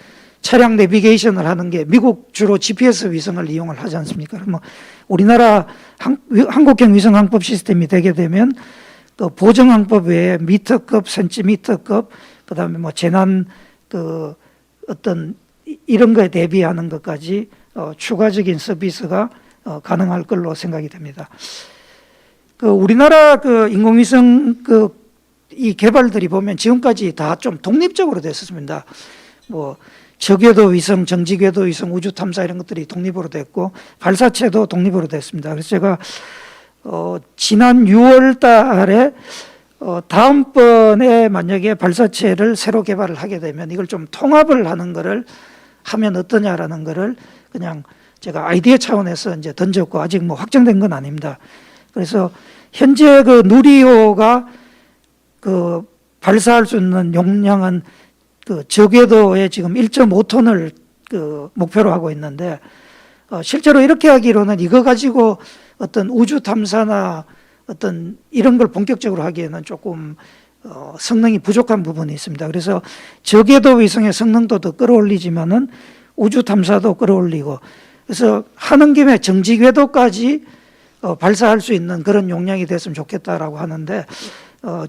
차량 내비게이션을 하는 게 미국 주로 GPS 위성을 이용을 하지 않습니까? 그럼 우리나라 한국형 위성 항법 시스템이 되게 되면 그 보정 항법 외에 미터급, 센티미터급, 그다음에 뭐 재난 그 어떤 이런 거에 대비하는 것까지 추가적인 서비스가 가능할 걸로 생각이 됩니다. 그 우리나라 그 인공위성 이 개발들이 보면 지금까지 다 좀 독립적으로 됐었습니다. 뭐 저궤도 위성, 정지궤도 위성, 우주 탐사 이런 것들이 독립으로 됐고 발사체도 독립으로 됐습니다. 그래서 제가 지난 6월 달에 다음번에 만약에 발사체를 새로 개발을 하게 되면 이걸 좀 통합을 하는 거를 하면 어떠냐라는 거를 그냥 제가 아이디어 차원에서 이제 던졌고, 아직 뭐 확정된 건 아닙니다. 그래서 현재 그 누리호가 그 발사할 수 있는 용량은 그 저궤도에 지금 1.5톤을 그 목표로 하고 있는데, 실제로 이렇게 하기로는 이거 가지고 어떤 우주 탐사나 어떤 이런 걸 본격적으로 하기에는 조금 성능이 부족한 부분이 있습니다. 그래서 저궤도 위성의 성능도 더 끌어올리지만은 우주 탐사도 끌어올리고, 그래서 하는 김에 정지 궤도까지 발사할 수 있는 그런 용량이 됐으면 좋겠다라고 하는데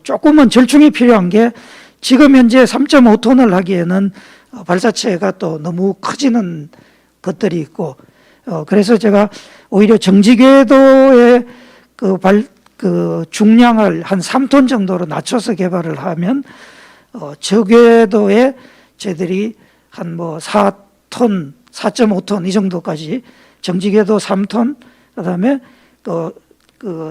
조금은 절충이 필요한 게 지금 현재 3.5톤을 하기에는 발사체가 또 너무 커지는 것들이 있고 그래서 제가 오히려 정지 궤도의 그 중량을 한 3톤 정도로 낮춰서 개발을 하면 저궤도에 저희들이 한 뭐 4톤, 4.5톤 이 정도까지 정지궤도 3톤, 그다음에 그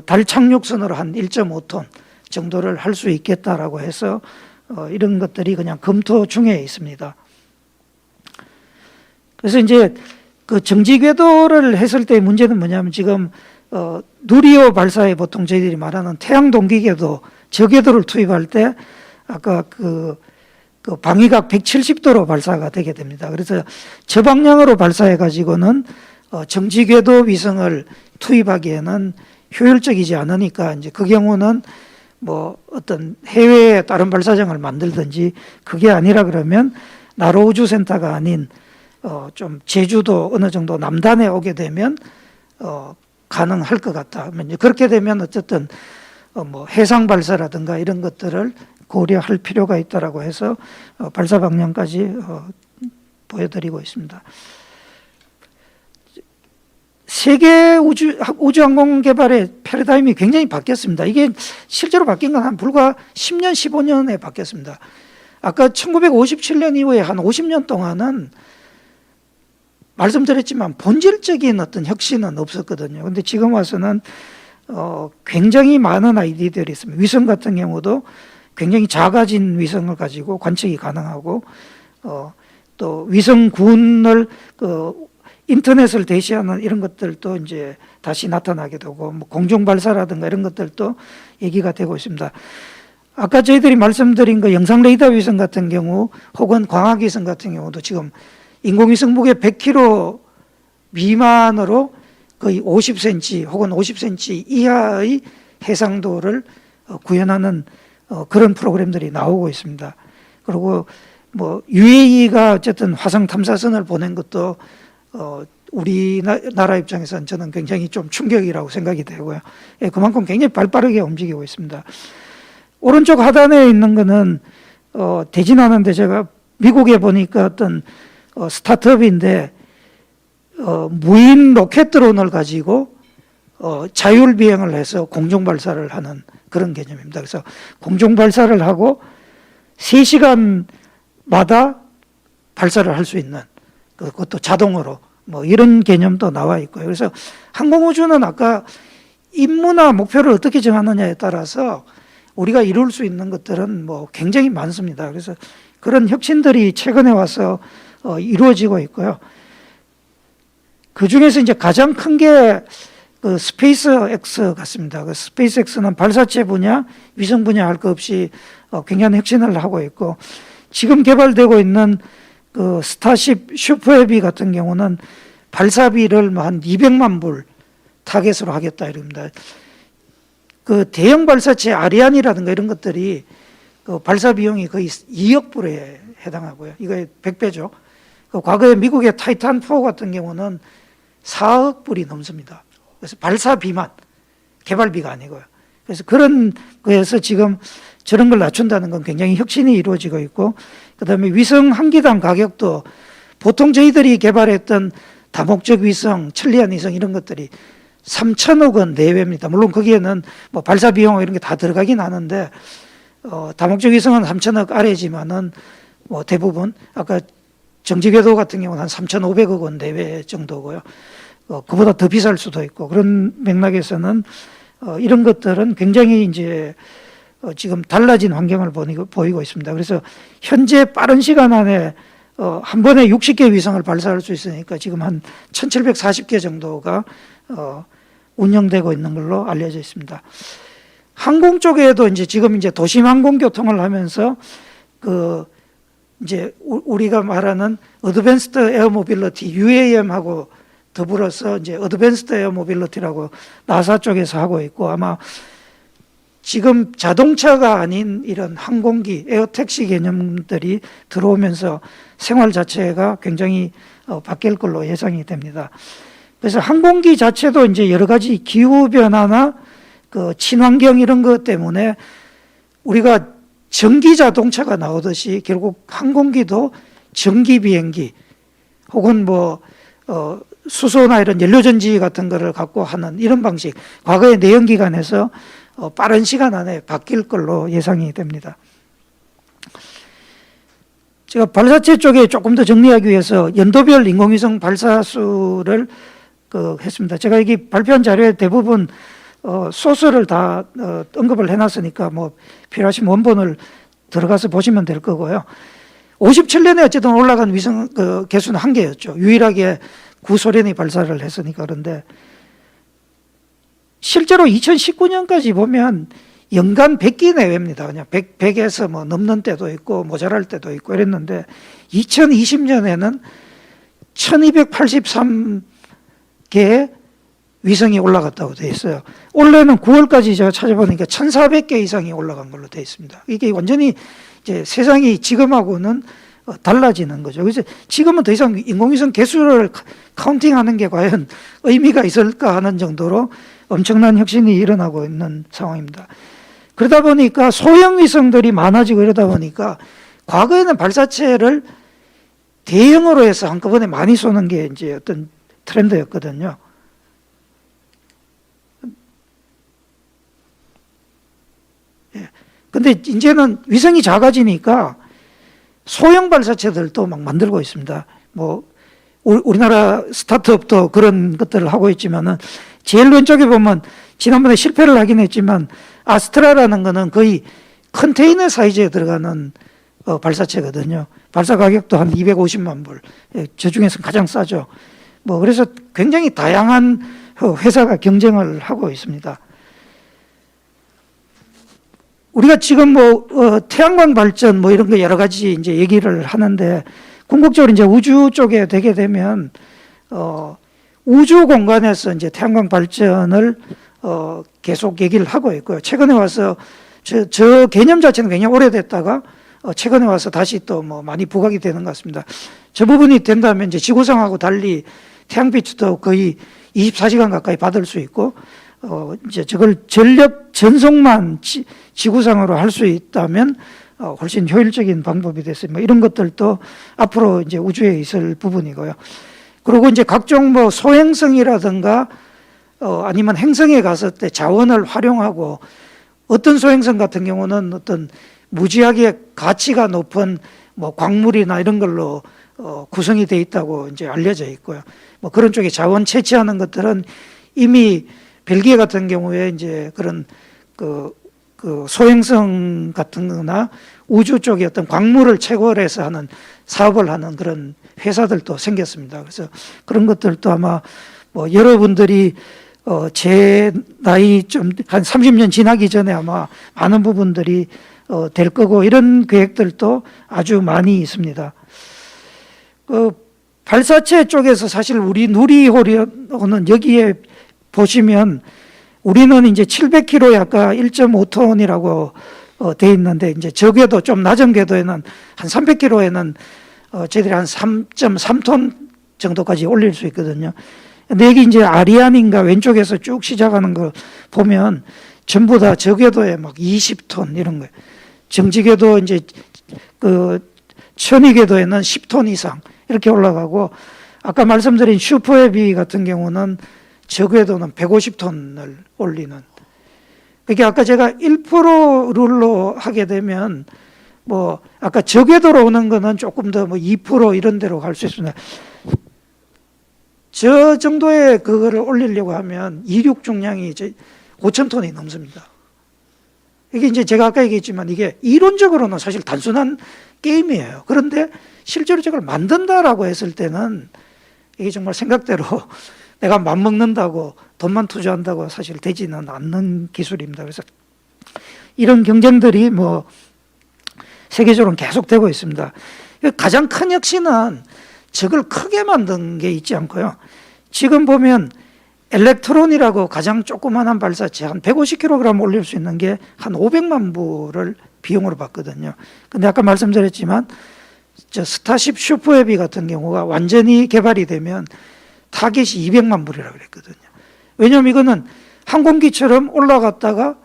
달 착륙선으로 한 1.5톤 정도를 할 수 있겠다라고 해서 이런 것들이 그냥 검토 중에 있습니다. 그래서 이제 그 정지궤도를 했을 때 문제는 뭐냐면 지금 누리호 발사에 보통 저희들이 말하는 태양 동기궤도 저궤도를 투입할 때 아까 그 방위각 170도로 발사가 되게 됩니다. 그래서 저 방향으로 발사해 가지고는 정지궤도 위성을 투입하기에는 효율적이지 않으니까 이제 그 경우는 뭐 어떤 해외에 다른 발사장을 만들든지 그게 아니라 그러면 나로우주센터가 아닌 좀 제주도 어느 정도 남단에 오게 되면 가능할 것 같다. 그렇게 되면 어쨌든 뭐 해상 발사라든가 이런 것들을 고려할 필요가 있다라고 해서 발사 방향까지 보여드리고 있습니다. 세계 우주항공 개발의 패러다임이 굉장히 바뀌었습니다. 이게 실제로 바뀐 건 한 불과 10년, 15년에 바뀌었습니다. 아까 1957년 이후에 한 50년 동안은 말씀드렸지만 본질적인 어떤 혁신은 없었거든요. 그런데 지금 와서는 굉장히 많은 아이디어들이 있습니다. 위성 같은 경우도 굉장히 작아진 위성을 가지고 관측이 가능하고 또 위성군을 인터넷을 대시하는 이런 것들도 이제 다시 나타나게 되고 뭐 공중 발사라든가 이런 것들도 얘기가 되고 있습니다. 아까 저희들이 말씀드린 그 영상 레이더 위성 같은 경우 혹은 광학 위성 같은 경우도 지금 인공위성 무게 100kg 미만으로 거의 50cm 혹은 50cm 이하의 해상도를 구현하는 그런 프로그램들이 나오고 있습니다. 그리고 뭐 UAE가 어쨌든 화성 탐사선을 보낸 것도 우리나라 입장에서는 저는 굉장히 좀 충격이라고 생각이 되고요. 예, 그만큼 굉장히 발빠르게 움직이고 있습니다. 오른쪽 하단에 있는 거는 대진하는데 제가 미국에 보니까 어떤 스타트업인데 무인 로켓 드론을 가지고 자율 비행을 해서 공중 발사를 하는 그런 개념입니다. 그래서 공중 발사를 하고 3시간마다 발사를 할 수 있는 그것도 자동으로 뭐 이런 개념도 나와 있고요. 그래서 항공우주는 아까 임무나 목표를 어떻게 정하느냐에 따라서 우리가 이룰 수 있는 것들은 뭐 굉장히 많습니다. 그래서 그런 혁신들이 최근에 와서 이루어지고 있고요. 그 중에서 이제 가장 큰 게 그 스페이스X 같습니다. 그 스페이스X는 발사체 분야, 위성 분야 할 것 없이 굉장히 혁신을 하고 있고 지금 개발되고 있는 그 스타쉽 슈퍼헤비 같은 경우는 발사비를 한 200만 불 타겟으로 하겠다 이럽니다. 그 대형 발사체 아리안이라든가 이런 것들이 그 발사 비용이 거의 2억 불에 해당하고요. 이거의 100배죠. 그 과거에 미국의 타이탄4 같은 경우는 4억 불이 넘습니다. 그래서 발사비만, 개발비가 아니고요. 그래서 그런 거에서 지금 저런 걸 낮춘다는 건 굉장히 혁신이 이루어지고 있고, 그 다음에 위성 한 기당 가격도 보통 저희들이 개발했던 다목적 위성, 천리안 위성 이런 것들이 3천억 원 내외입니다. 물론 거기에는 뭐 발사 비용 이런 게 다 들어가긴 하는데, 다목적 위성은 3천억 아래지만은 뭐 대부분 아까 정지궤도 같은 경우는 한 3,500억 원 내외 정도고요. 그보다 더 비쌀 수도 있고 그런 맥락에서는 이런 것들은 굉장히 이제 지금 달라진 환경을 보이고 있습니다. 그래서 현재 빠른 시간 안에 한 번에 60개 위성을 발사할 수 있으니까 지금 한 1,740개 정도가 운영되고 있는 걸로 알려져 있습니다. 항공 쪽에도 이제 지금 이제 도심 항공 교통을 하면서 그 이제 우리가 말하는 어드밴스드 에어 모빌리티 UAM하고 더불어서 이제 어드밴스드 에어 모빌리티라고 나사 쪽에서 하고 있고 아마 지금 자동차가 아닌 이런 항공기, 에어택시 개념들이 들어오면서 생활 자체가 굉장히 바뀔 걸로 예상이 됩니다. 그래서 항공기 자체도 이제 여러 가지 기후 변화나 그 친환경 이런 것 때문에 우리가 전기 자동차가 나오듯이 결국 항공기도 전기 비행기 혹은 수소나 이런 연료전지 같은 거를 갖고 하는 이런 방식, 과거의 내연기관에서 빠른 시간 안에 바뀔 걸로 예상이 됩니다. 제가 발사체 쪽에 조금 더 정리하기 위해서 연도별 인공위성 발사 수를 했습니다. 제가 여기 발표한 자료에 대부분 소스를 다 언급을 해놨으니까 필요하신 원본을 들어가서 보시면 될 거고요. 57년에 어쨌든 올라간 위성 개수는 1개였죠. 유일하게 구소련이 발사를 했으니까. 그런데 실제로 2019년까지 보면 연간 100기 내외입니다. 그냥 100에서 넘는 때도 있고 모자랄 때도 있고 이랬는데 2020년에는 1283개의 위성이 올라갔다고 되어 있어요. 올해는 9월까지 제가 찾아보니까 1400개 이상이 올라간 걸로 되어 있습니다. 이게 완전히 이제 세상이 지금하고는 달라지는 거죠. 그래서 지금은 더 이상 인공위성 개수를 카운팅하는 게 과연 의미가 있을까 하는 정도로 엄청난 혁신이 일어나고 있는 상황입니다. 그러다 보니까 소형 위성들이 많아지고 이러다 보니까 과거에는 발사체를 대형으로 해서 한꺼번에 많이 쏘는 게 이제 어떤 트렌드였거든요. 근데 이제는 위성이 작아지니까 소형 발사체들도 막 만들고 있습니다. 우리나라 스타트업도 그런 것들을 하고 있지만은 제일 왼쪽에 보면 지난번에 실패를 하긴 했지만 아스트라라는 거는 거의 컨테이너 사이즈에 들어가는 발사체거든요. 발사 가격도 한 250만 불. 저 중에서 가장 싸죠. 그래서 굉장히 다양한 회사가 경쟁을 하고 있습니다. 우리가 지금 태양광 발전 이런 거 여러 가지 이제 얘기를 하는데 궁극적으로 이제 우주 쪽에 되게 되면 우주 공간에서 이제 태양광 발전을 계속 얘기를 하고 있고요. 최근에 와서 저 개념 자체는 굉장히 오래됐다가 최근에 와서 다시 또 많이 부각이 되는 것 같습니다. 저 부분이 된다면 이제 지구상하고 달리 태양빛도 거의 24시간 가까이 받을 수 있고 이제 저걸 전력 전송만 지구상으로 할 수 있다면 훨씬 효율적인 방법이 됐어요. 이런 것들도 앞으로 이제 우주에 있을 부분이고요. 그리고 이제 각종 소행성이라든가 아니면 행성에 갔을 때 자원을 활용하고 어떤 소행성 같은 경우는 어떤 무지하게 가치가 높은 광물이나 이런 걸로 구성이 되어 있다고 이제 알려져 있고요. 그런 쪽에 자원 채취하는 것들은 이미 벨기에 같은 경우에 이제 그런 그 소행성 같은 거나 우주 쪽에 어떤 광물을 채굴해서 하는 사업을 하는 그런 회사들도 생겼습니다. 그래서 그런 것들도 아마 여러분들이 제 나이 좀 한 30년 지나기 전에 아마 많은 부분들이 될 거고 이런 계획들도 아주 많이 있습니다. 발사체 쪽에서 사실 우리 누리호는 여기에 보시면 우리는 이제 700km에 아까 1.5톤이라고 돼 있는데 이제 저궤도 좀 낮은 궤도에는 한 300km에는 저희들이 한 3.3톤 정도까지 올릴 수 있거든요. 근데 여기 이제 아리안인가 왼쪽에서 쭉 시작하는 거 보면 전부 다 저궤도에 막 20톤 이런 거예요. 정지궤도 이제 천위궤도에는 10톤 이상 이렇게 올라가고 아까 말씀드린 슈퍼헤비 같은 경우는 저궤도는 150톤을 올리는. 그게 아까 제가 1% 룰로 하게 되면 아까 저궤도로 오는 거는 조금 더 2% 이런 데로 갈 수 있습니다. 저 정도의 그거를 올리려고 하면 이륙 중량이 이제 5,000톤이 넘습니다. 이게 이제 제가 아까 얘기했지만 이게 이론적으로는 사실 단순한 게임이에요. 그런데 실제로 저걸 만든다라고 했을 때는 이게 정말 생각대로 내가 맘먹는다고 돈만 투자한다고 사실 되지는 않는 기술입니다. 그래서 이런 경쟁들이 세계적으로 계속되고 있습니다. 가장 큰 혁신은 저걸 크게 만든 게 있지 않고요. 지금 보면 엘렉트론이라고 가장 조그만한 발사체 한 150kg 올릴 수 있는 게 한 500만 불을 비용으로 받거든요. 근데 아까 말씀드렸지만 저 스타쉽 슈퍼헤비 같은 경우가 완전히 개발이 되면 타겟이 200만 불이라고 그랬거든요. 왜냐하면 이거는 항공기처럼 올라갔다가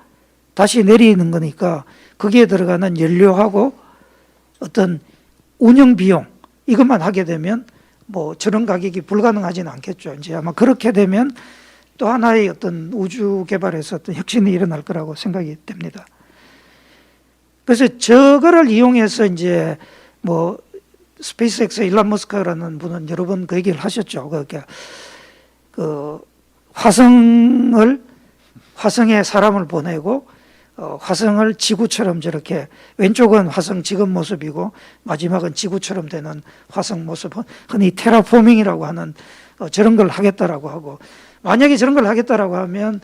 다시 내리는 거니까 거기에 들어가는 연료하고 어떤 운영 비용 이것만 하게 되면 뭐 저런 가격이 불가능하지는 않겠죠. 이제 아마 그렇게 되면 또 하나의 어떤 우주 개발에서 어떤 혁신이 일어날 거라고 생각이 됩니다. 그래서 저거를 이용해서 이제 뭐 스페이스X 일론 머스크라는 분은 여러 번 그 얘기를 하셨죠. 그러니까 그 화성에 사람을 보내고 화성을 지구처럼 저렇게 왼쪽은 화성 지금 모습이고 마지막은 지구처럼 되는 화성 모습, 흔히 테라포밍이라고 하는 저런 걸 하겠다라고 하고, 만약에 저런 걸 하겠다라고 하면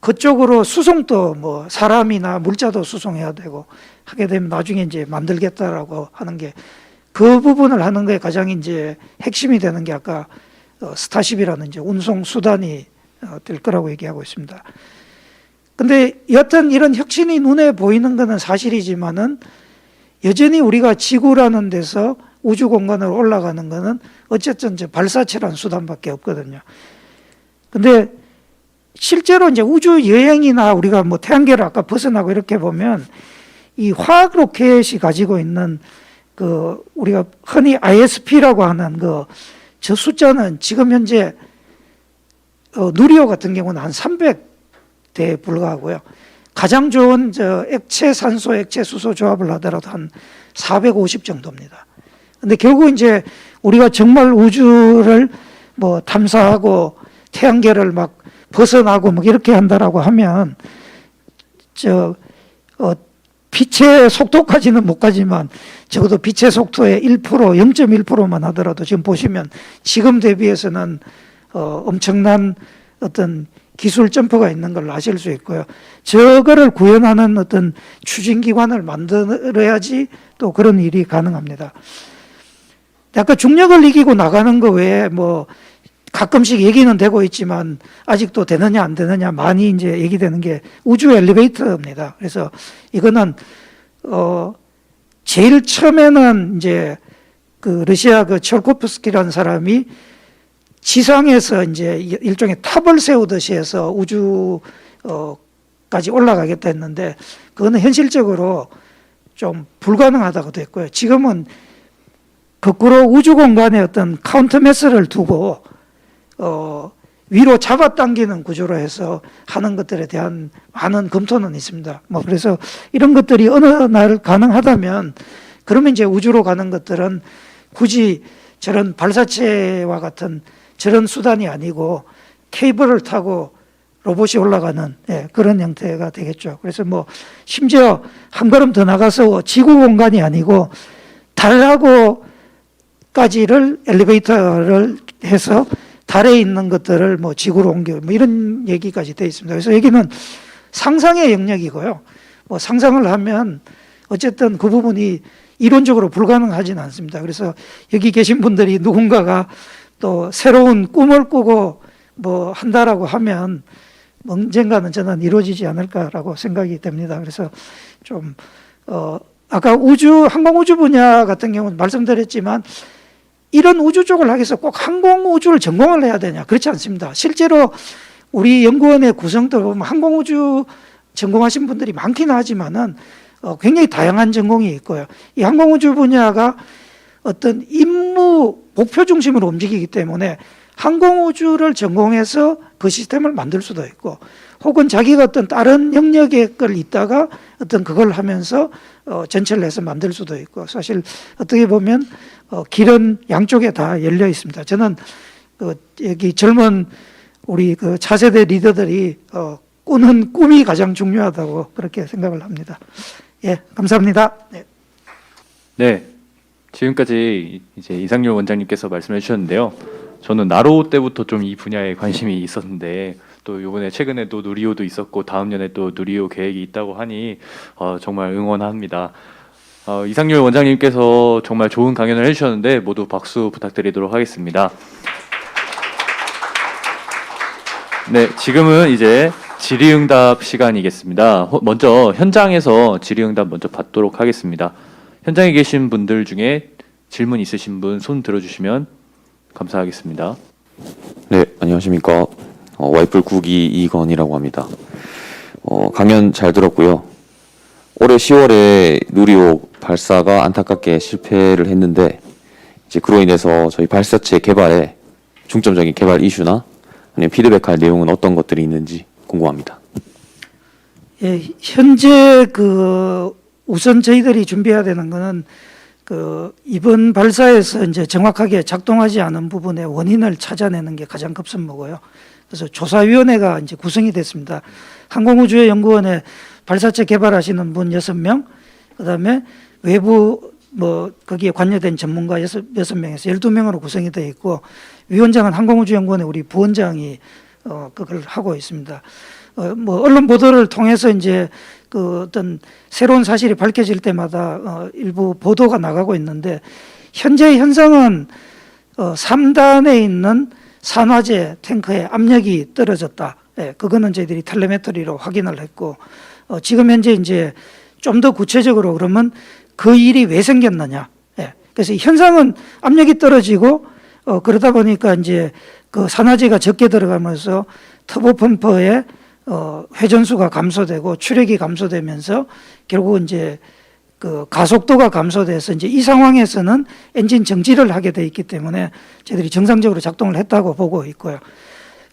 그쪽으로 수송도 뭐 사람이나 물자도 수송해야 되고 하게 되면 나중에 이제 만들겠다라고 하는 게 그 부분을 하는 게 가장 이제 핵심이 되는 게 아까 스타쉽이라는 이제 운송 수단이 될 거라고 얘기하고 있습니다. 근데 여튼 이런 혁신이 눈에 보이는 것은 사실이지만은 여전히 우리가 지구라는 데서 우주 공간으로 올라가는 것은 어쨌든 이제 발사체라는 수단밖에 없거든요. 근데 실제로 이제 우주 여행이나 우리가 뭐 태양계를 아까 벗어나고 이렇게 보면 이 화학 로켓이 가지고 있는 그 우리가 흔히 ISP라고 하는 저 숫자는 지금 현재 누리호 같은 경우는 한 300대에 불과하고요. 가장 좋은 저 액체 산소 액체 수소 조합을 하더라도 한 450 정도입니다. 근데 결국 이제 우리가 정말 우주를 뭐 탐사하고 태양계를 막 벗어나고 뭐 이렇게 한다라고 하면 빛의 속도까지는 못 가지만 적어도 빛의 속도의 1%, 0.1%만 하더라도 지금 보시면 지금 대비해서는 엄청난 어떤 기술 점프가 있는 걸 아실 수 있고요. 저거를 구현하는 어떤 추진기관을 만들어야지 또 그런 일이 가능합니다. 아까 중력을 이기고 나가는 거 외에 뭐 가끔씩 얘기는 되고 있지만 아직도 되느냐 안 되느냐 많이 이제 얘기되는 게 우주 엘리베이터입니다. 그래서 이거는 제일 처음에는 이제 그 러시아 그 철코프스키라는 사람이 지상에서 이제 일종의 탑을 세우듯이 해서 우주까지 올라가겠다 했는데 그거는 현실적으로 좀 불가능하다고 됐고요. 지금은 거꾸로 우주 공간에 어떤 카운터 매스를 두고 위로 잡아당기는 구조로 해서 하는 것들에 대한 많은 검토는 있습니다. 뭐 그래서 이런 것들이 어느 날 가능하다면 그러면 이제 우주로 가는 것들은 굳이 저런 발사체와 같은 저런 수단이 아니고 케이블을 타고 로봇이 올라가는 그런 형태가 되겠죠. 그래서 뭐 심지어 한 걸음 더 나가서 지구 공간이 아니고 달하고까지를 엘리베이터를 해서 달에 있는 것들을 뭐 지구로 옮겨 뭐 이런 얘기까지 되어 있습니다. 그래서 여기는 상상의 영역이고요. 뭐 상상을 하면 어쨌든 그 부분이 이론적으로 불가능하지는 않습니다. 그래서 여기 계신 분들이 누군가가 또 새로운 꿈을 꾸고 뭐 한다라고 하면 언젠가는 저는 이루어지지 않을까라고 생각이 됩니다. 그래서 좀 아까 항공우주 분야 같은 경우는 말씀드렸지만 이런 우주 쪽을 하기 위해서 꼭 항공우주를 전공을 해야 되냐? 그렇지 않습니다. 실제로 우리 연구원의 구성도 보면 항공우주 전공하신 분들이 많기는 하지만은 굉장히 다양한 전공이 있고요. 이 항공우주 분야가 어떤 임무, 목표 중심으로 움직이기 때문에 항공우주를 전공해서 그 시스템을 만들 수도 있고 혹은 자기가 어떤 다른 영역의 걸 있다가 어떤 그걸 하면서 전체를 해서 만들 수도 있고 사실 어떻게 보면 길은 양쪽에 다 열려 있습니다. 저는 여기 젊은 우리 그 차세대 리더들이 꾸는 꿈이 가장 중요하다고 그렇게 생각을 합니다. 예, 감사합니다. 네. 네, 지금까지 이제 이상열 원장님께서 말씀해 주셨는데요. 저는 나로 때부터 좀 이 분야에 관심이 있었는데 또 이번에 최근에도 누리호도 있었고 다음 년에 또 누리호 계획이 있다고 하니 정말 응원합니다. 이상열 원장님께서 정말 좋은 강연을 해주셨는데 모두 박수 부탁드리도록 하겠습니다. 네, 지금은 이제 질의응답 시간이겠습니다. 먼저 현장에서 질의응답 먼저 받도록 하겠습니다. 현장에 계신 분들 중에 질문 있으신 분 손 들어주시면 감사하겠습니다. 네, 안녕하십니까. 와이플 9기 이건이라고 합니다. 강연 잘 들었고요. 올해 10월에 누리호 발사가 안타깝게 실패를 했는데 이제 그로 인해서 저희 발사체 개발에 중점적인 개발 이슈나 아니면 피드백할 내용은 어떤 것들이 있는지 궁금합니다. 예, 현재 그 우선 저희들이 준비해야 되는 거는 그 이번 발사에서 이제 정확하게 작동하지 않은 부분의 원인을 찾아내는 게 가장 급선무고요. 그래서 조사위원회가 이제 구성이 됐습니다. 항공우주연구원에 발사체 개발하시는 분 6명, 그다음에 외부 뭐 거기에 관여된 전문가 6명에서 12명으로 구성이 되어 있고, 위원장은 항공우주연구원의 우리 부원장이 그걸 하고 있습니다. 뭐 언론 보도를 통해서 이제 그 어떤 새로운 사실이 밝혀질 때마다 일부 보도가 나가고 있는데, 현재 현상은 3단에 있는 산화제 탱크의 압력이 떨어졌다. 예, 그거는 저희들이 텔레메트리로 확인을 했고, 지금 현재 이제 좀 더 구체적으로 그러면 그 일이 왜 생겼느냐. 예, 그래서 현상은 압력이 떨어지고 그러다 보니까 이제 그 산화제가 적게 들어가면서 터보 펌프의 회전수가 감소되고 추력이 감소되면서 결국 이제 그 가속도가 감소돼서 이제 이 상황에서는 엔진 정지를 하게 돼 있기 때문에 저희들이 정상적으로 작동을 했다고 보고 있고요.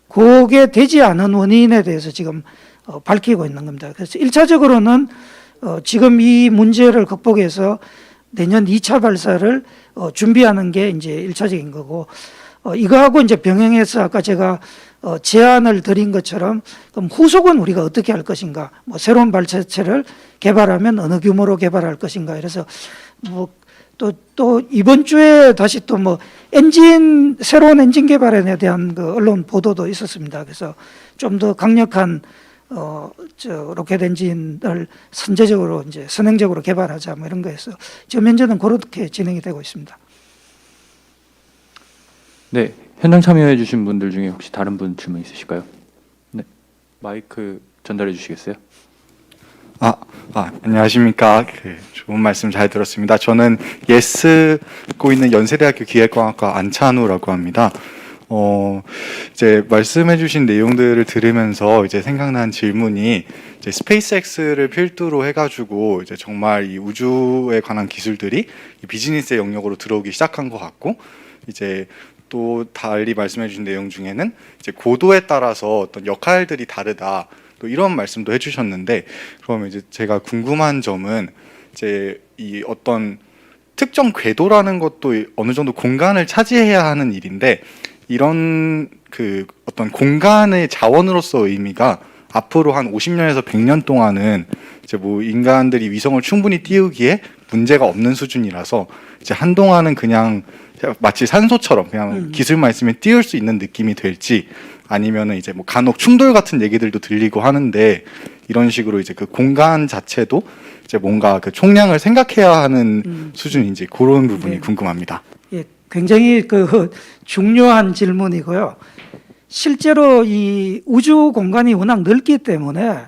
그게 되지 않은 원인에 대해서 지금 밝히고 있는 겁니다. 그래서 1차적으로는 지금 이 문제를 극복해서 내년 2차 발사를 준비하는 게 이제 1차적인 거고, 이거하고 이제 병행해서 아까 제가 제안을 드린 것처럼 그럼 후속은 우리가 어떻게 할 것인가, 뭐 새로운 발사체를 개발하면 어느 규모로 개발할 것인가, 그래서 뭐 또 이번 주에 다시 또 뭐 새로운 엔진 개발에 대한 그 언론 보도도 있었습니다. 그래서 좀 더 강력한 로켓 엔진을 선제적으로 이제 선행적으로 개발하자 뭐 이런 거에서 지금 현재는 그렇게 진행이 되고 있습니다. 네, 현장 참여해 주신 분들 중에 혹시 다른 분 질문 있으실까요? 네, 마이크 전달해 주시겠어요? 안녕하십니까. 좋은 말씀 잘 들었습니다. 저는 쓰고 있는 연세대학교 기획공학과 안찬우라고 합니다. 이제 말씀해주신 내용들을 들으면서 이제 생각난 질문이, 이제 스페이스X를 필두로 해가지고 이제 정말 이 우주에 관한 기술들이 이 비즈니스의 영역으로 들어오기 시작한 것 같고, 이제 또 달리 말씀해주신 내용 중에는 이제 고도에 따라서 어떤 역할들이 다르다, 또 이런 말씀도 해주셨는데, 그러면 이제 제가 궁금한 점은 이제 이 어떤 특정 궤도라는 것도 어느 정도 공간을 차지해야 하는 일인데, 이런 그 어떤 공간의 자원으로서 의미가 앞으로 한 50년에서 100년 동안은 이제 뭐 인간들이 위성을 충분히 띄우기에 문제가 없는 수준이라서 이제 한동안은 그냥 마치 산소처럼 그냥 기술만 있으면 띄울 수 있는 느낌이 될지, 아니면은 이제 뭐 간혹 충돌 같은 얘기들도 들리고 하는데, 이런 식으로 이제 그 공간 자체도 이제 뭔가 그 총량을 생각해야 하는 수준인지 그런 부분이 네. 궁금합니다. 예, 굉장히 그 중요한 질문이고요. 실제로 이 우주 공간이 워낙 넓기 때문에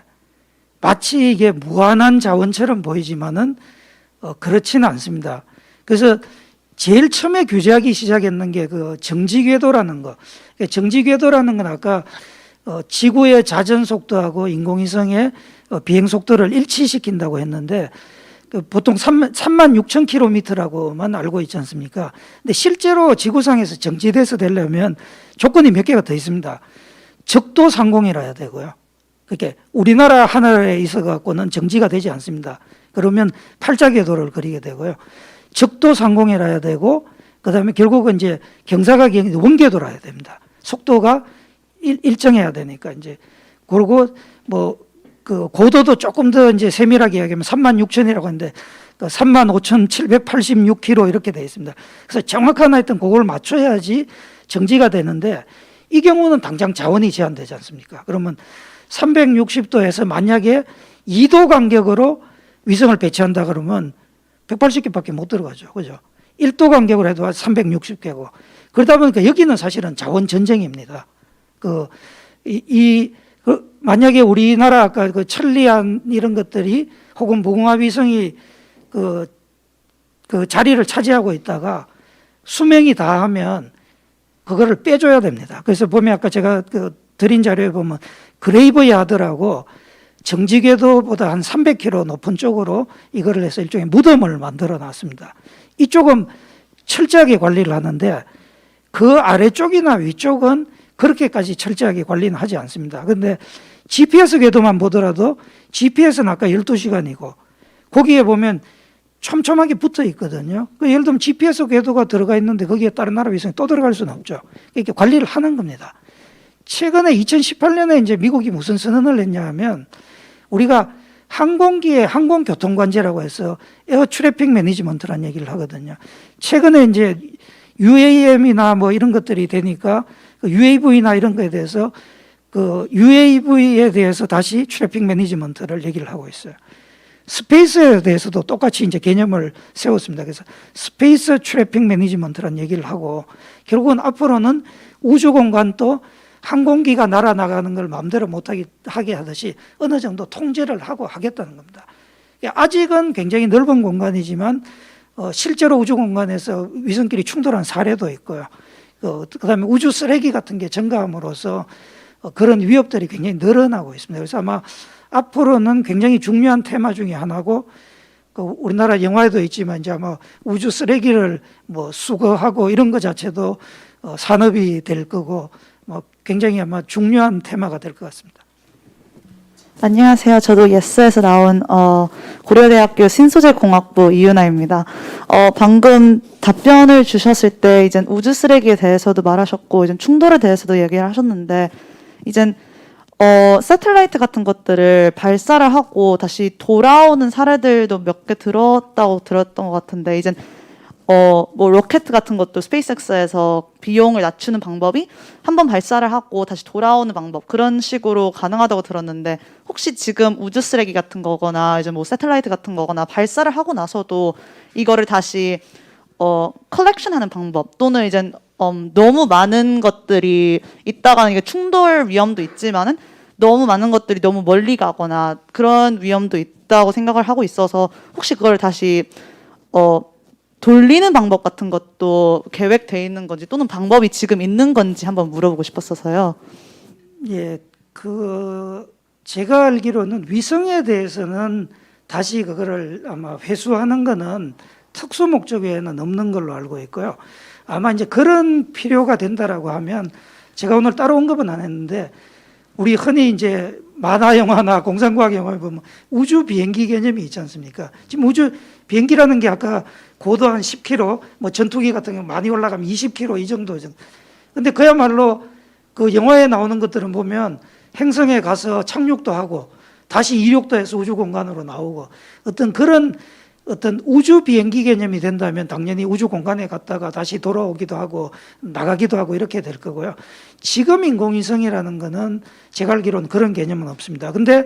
마치 이게 무한한 자원처럼 보이지만은 그렇지는 않습니다. 그래서 제일 처음에 규제하기 시작했는 게 그 정지궤도라는 거. 정지궤도라는 건 아까 지구의 자전 속도하고 인공위성의 비행 속도를 일치시킨다고 했는데, 보통 36,000km라고만 알고 있지 않습니까? 근데 실제로 지구상에서 정지돼서 되려면 조건이 몇 개가 더 있습니다. 적도 상공이라 해야 되고요. 그렇게 우리나라 하늘에 있어 갖고는 정지가 되지 않습니다. 그러면 팔자궤도를 그리게 되고요. 적도 상공이라 해야 되고, 그다음에 결국은 이제 경사각이 원궤도라 해야 됩니다. 속도가 일정해야 되니까 이제, 그리고 뭐 그 고도도 조금 더 이제 세밀하게 이야기하면 36,000이라고 하는데 35,786km 이렇게 되어 있습니다. 그래서 정확한 하여튼 그걸 맞춰야지 정지가 되는데, 이 경우는 당장 자원이 제한되지 않습니까? 그러면 360도에서 만약에 2도 간격으로 위성을 배치한다 그러면 180개밖에 못 들어가죠. 그죠? 1도 간격으로 해도 360개고. 그러다 보니까 여기는 사실은 자원 전쟁입니다. 만약에 우리나라 아까 그 천리안 이런 것들이 혹은 무궁화 위성이 그 자리를 차지하고 있다가 수명이 다하면 그거를 빼줘야 됩니다. 그래서 보면 아까 제가 드린 자료에 보면 그레이브 야드라고 정지궤도보다 한 300km 높은 쪽으로 이거를 해서 일종의 무덤을 만들어 놨습니다. 이쪽은 철저하게 관리를 하는데 그 아래쪽이나 위쪽은 그렇게까지 철저하게 관리는 하지 않습니다. 그런데 GPS 궤도만 보더라도 GPS는 아까 12시간이고 거기에 보면 촘촘하게 붙어 있거든요. 예를 들면 GPS 궤도가 들어가 있는데 거기에 다른 나라 위성이 또 들어갈 수는 없죠. 이렇게 관리를 하는 겁니다. 최근에 2018년에 이제 미국이 무슨 선언을 했냐 하면 우리가 항공기의 항공교통관제라고 해서 에어 트래픽 매니지먼트라는 얘기를 하거든요. 최근에 이제 UAM이나 뭐 이런 것들이 되니까 UAV나 이런 거에 대해서 UAV에 대해서 다시 트래픽 매니지먼트를 얘기를 하고 있어요. 스페이스에 대해서도 똑같이 이제 개념을 세웠습니다. 그래서 스페이스 트래픽 매니지먼트라는 얘기를 하고 결국은 앞으로는 우주 공간도 항공기가 날아나가는 걸 마음대로 못하게 하게 하듯이 어느 정도 통제를 하고 하겠다는 겁니다. 아직은 굉장히 넓은 공간이지만 실제로 우주 공간에서 위성끼리 충돌한 사례도 있고요. 그다음에 우주 쓰레기 같은 게 증가함으로써 그런 위협들이 굉장히 늘어나고 있습니다. 그래서 아마 앞으로는 굉장히 중요한 테마 중에 하나고 우리나라 영화에도 있지만 이제 아마 우주 쓰레기를 뭐 수거하고 이런 것 자체도 산업이 될 거고 굉장히 아마 중요한 테마가 될 것 같습니다. 안녕하세요. 저도 예스에서 나온 고려대학교 신소재공학부 이윤아입니다. 방금 답변을 주셨을 때 이제 우주 쓰레기에 대해서도 말하셨고 이제 충돌에 대해서도 얘기를 하셨는데 이제 새틀라이트 같은 것들을 발사를 하고 다시 돌아오는 사례들도 몇 개 들었던 것 같은데 이제 뭐 로켓 같은 것도 스페이스X에서 비용을 낮추는 방법이 한번 발사를 하고 다시 돌아오는 방법 그런 식으로 가능하다고 들었는데 혹시 지금 우주 쓰레기 같은 거거나 이제 뭐 새틀라이트 같은 거거나 발사를 하고 나서도 이거를 다시 컬렉션하는 방법 또는 이제 너무 많은 것들이 있다가는 이게 충돌 위험도 있지만은 너무 많은 것들이 너무 멀리 가거나 그런 위험도 있다고 생각을 하고 있어서 혹시 그걸 다시 돌리는 방법 같은 것도 계획돼 있는 건지 또는 방법이 지금 있는 건지 한번 물어보고 싶었어서요. 예, 제가 알기로는 위성에 대해서는 다시 그거를 아마 회수하는 거는 특수 목적 외에는 없는 걸로 알고 있고요. 아마 이제 그런 필요가 된다라고 하면 제가 오늘 따로 언급은 안 했는데 우리 흔히 이제 만화 영화나 공상과학 영화에 보면 우주 비행기 개념이 있지 않습니까? 지금 우주 비행기라는 게 아까 고도 한 10km, 뭐 전투기 같은 경우 많이 올라가면 20km 이 정도. 근데 그야말로 그 영화에 나오는 것들은 보면 행성에 가서 착륙도 하고 다시 이륙도 해서 우주 공간으로 나오고 어떤 우주 비행기 개념이 된다면 당연히 우주 공간에 갔다가 다시 돌아오기도 하고 나가기도 하고 이렇게 될 거고요. 지금 인공위성이라는 거는 제가 알기로는 그런 개념은 없습니다. 근데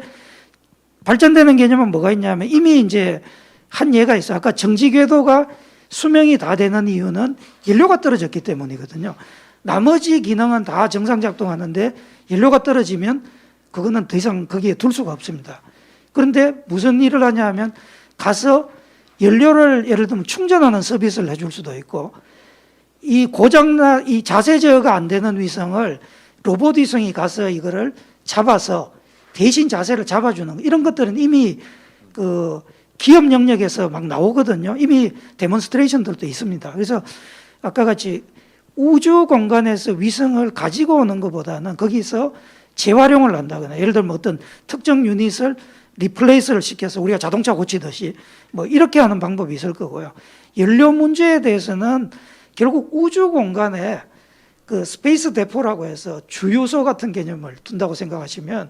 발전되는 개념은 뭐가 있냐면 이미 이제 한 예가 있어요. 아까 정지궤도가 수명이 다 되는 이유는 연료가 떨어졌기 때문이거든요. 나머지 기능은 다 정상 작동하는데 연료가 떨어지면 그거는 더 이상 거기에 둘 수가 없습니다. 그런데 무슨 일을 하냐 하면 가서 연료를 예를 들면 충전하는 서비스를 해줄 수도 있고 이 고장나 이 자세 제어가 안 되는 위성을 로봇 위성이 가서 이거를 잡아서 대신 자세를 잡아주는 이런 것들은 이미 기업 영역에서 막 나오거든요. 이미 데몬스트레이션들도 있습니다. 그래서 아까 같이 우주 공간에서 위성을 가지고 오는 것보다는 거기서 재활용을 한다거나 예를 들면 어떤 특정 유닛을 리플레이스를 시켜서 우리가 자동차 고치듯이 뭐 이렇게 하는 방법이 있을 거고요. 연료 문제에 대해서는 결국 우주 공간에 그 스페이스 데포라고 해서 주유소 같은 개념을 둔다고 생각하시면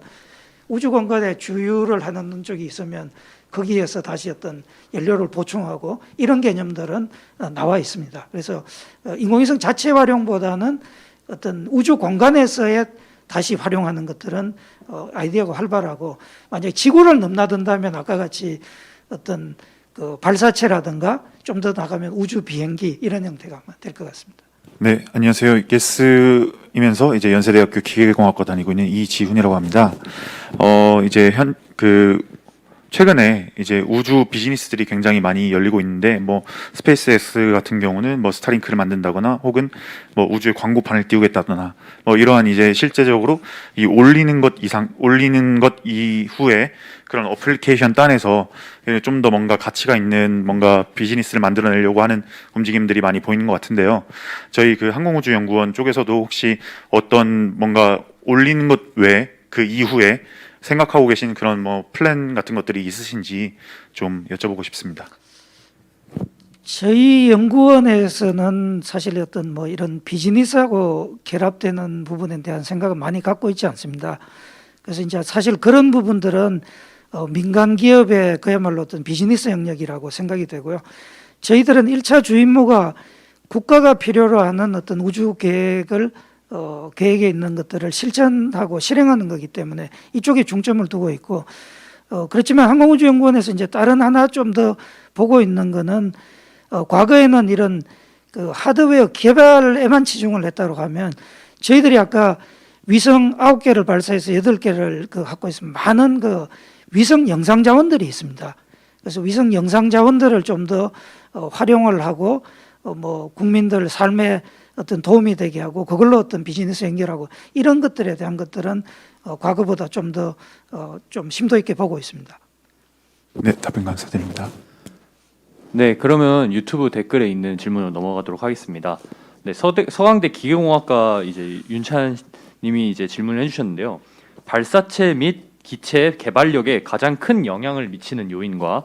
우주 공간에 주유를 하는 쪽이 있으면 거기에서 다시 어떤 연료를 보충하고 이런 개념들은 나와 있습니다. 그래서 인공위성 자체 활용보다는 어떤 우주 공간에서의 다시 활용하는 것들은 아이디어가 활발하고 만약에 지구를 넘나든다면 아까 같이 어떤 그 발사체라든가 좀 더 나가면 우주 비행기 이런 형태가 될 것 같습니다. 네, 안녕하세요. 예스이면서 이제 연세대학교 기계공학과 다니고 있는 이지훈이라고 합니다. 이제 최근에 이제 우주 비즈니스들이 굉장히 많이 열리고 있는데 뭐 스페이스X 같은 경우는 뭐 스타링크를 만든다거나 혹은 뭐 우주에 광고판을 띄우겠다거나 뭐 이러한 이제 실제적으로 이 올리는 것 이후에 그런 어플리케이션 단에서 좀 더 뭔가 가치가 있는 뭔가 비즈니스를 만들어내려고 하는 움직임들이 많이 보이는 것 같은데요. 저희 그 항공우주연구원 쪽에서도 혹시 어떤 뭔가 올리는 것 외에 그 이후에 생각하고 계신 그런 뭐 플랜 같은 것들이 있으신지 좀 여쭤보고 싶습니다. 저희 연구원에서는 사실 어떤 뭐 이런 비즈니스하고 결합되는 부분에 대한 생각은 많이 갖고 있지 않습니다. 그래서 이제 사실 그런 부분들은 민간 기업의 그야말로 어떤 비즈니스 영역이라고 생각이 되고요. 저희들은 1차 주임무가 국가가 필요로 하는 어떤 우주 계획을 계획에 있는 것들을 실천하고 실행하는 거기 때문에 이쪽에 중점을 두고 있고, 그렇지만 항공우주연구원에서 이제 다른 하나 좀 더 보고 있는 거는, 과거에는 이런 그 하드웨어 개발에만 치중을 했다고 하면, 저희들이 아까 위성 9개를 발사해서 8개를 갖고 있으면 많은 그 위성 영상 자원들이 있습니다. 그래서 위성 영상 자원들을 좀 더 활용을 하고 뭐 국민들 삶에 어떤 도움이 되게 하고 그걸로 어떤 비즈니스 연결하고 이런 것들에 대한 것들은 과거보다 좀 더 좀 심도 있게 보고 있습니다. 네, 답변 감사드립니다. 네, 그러면 유튜브 댓글에 있는 질문으로 넘어가도록 하겠습니다. 네, 서강대 기계공학과 이제 윤찬 님이 이제 질문을 해주셨는데요. 발사체 및 기체 개발력에 가장 큰 영향을 미치는 요인과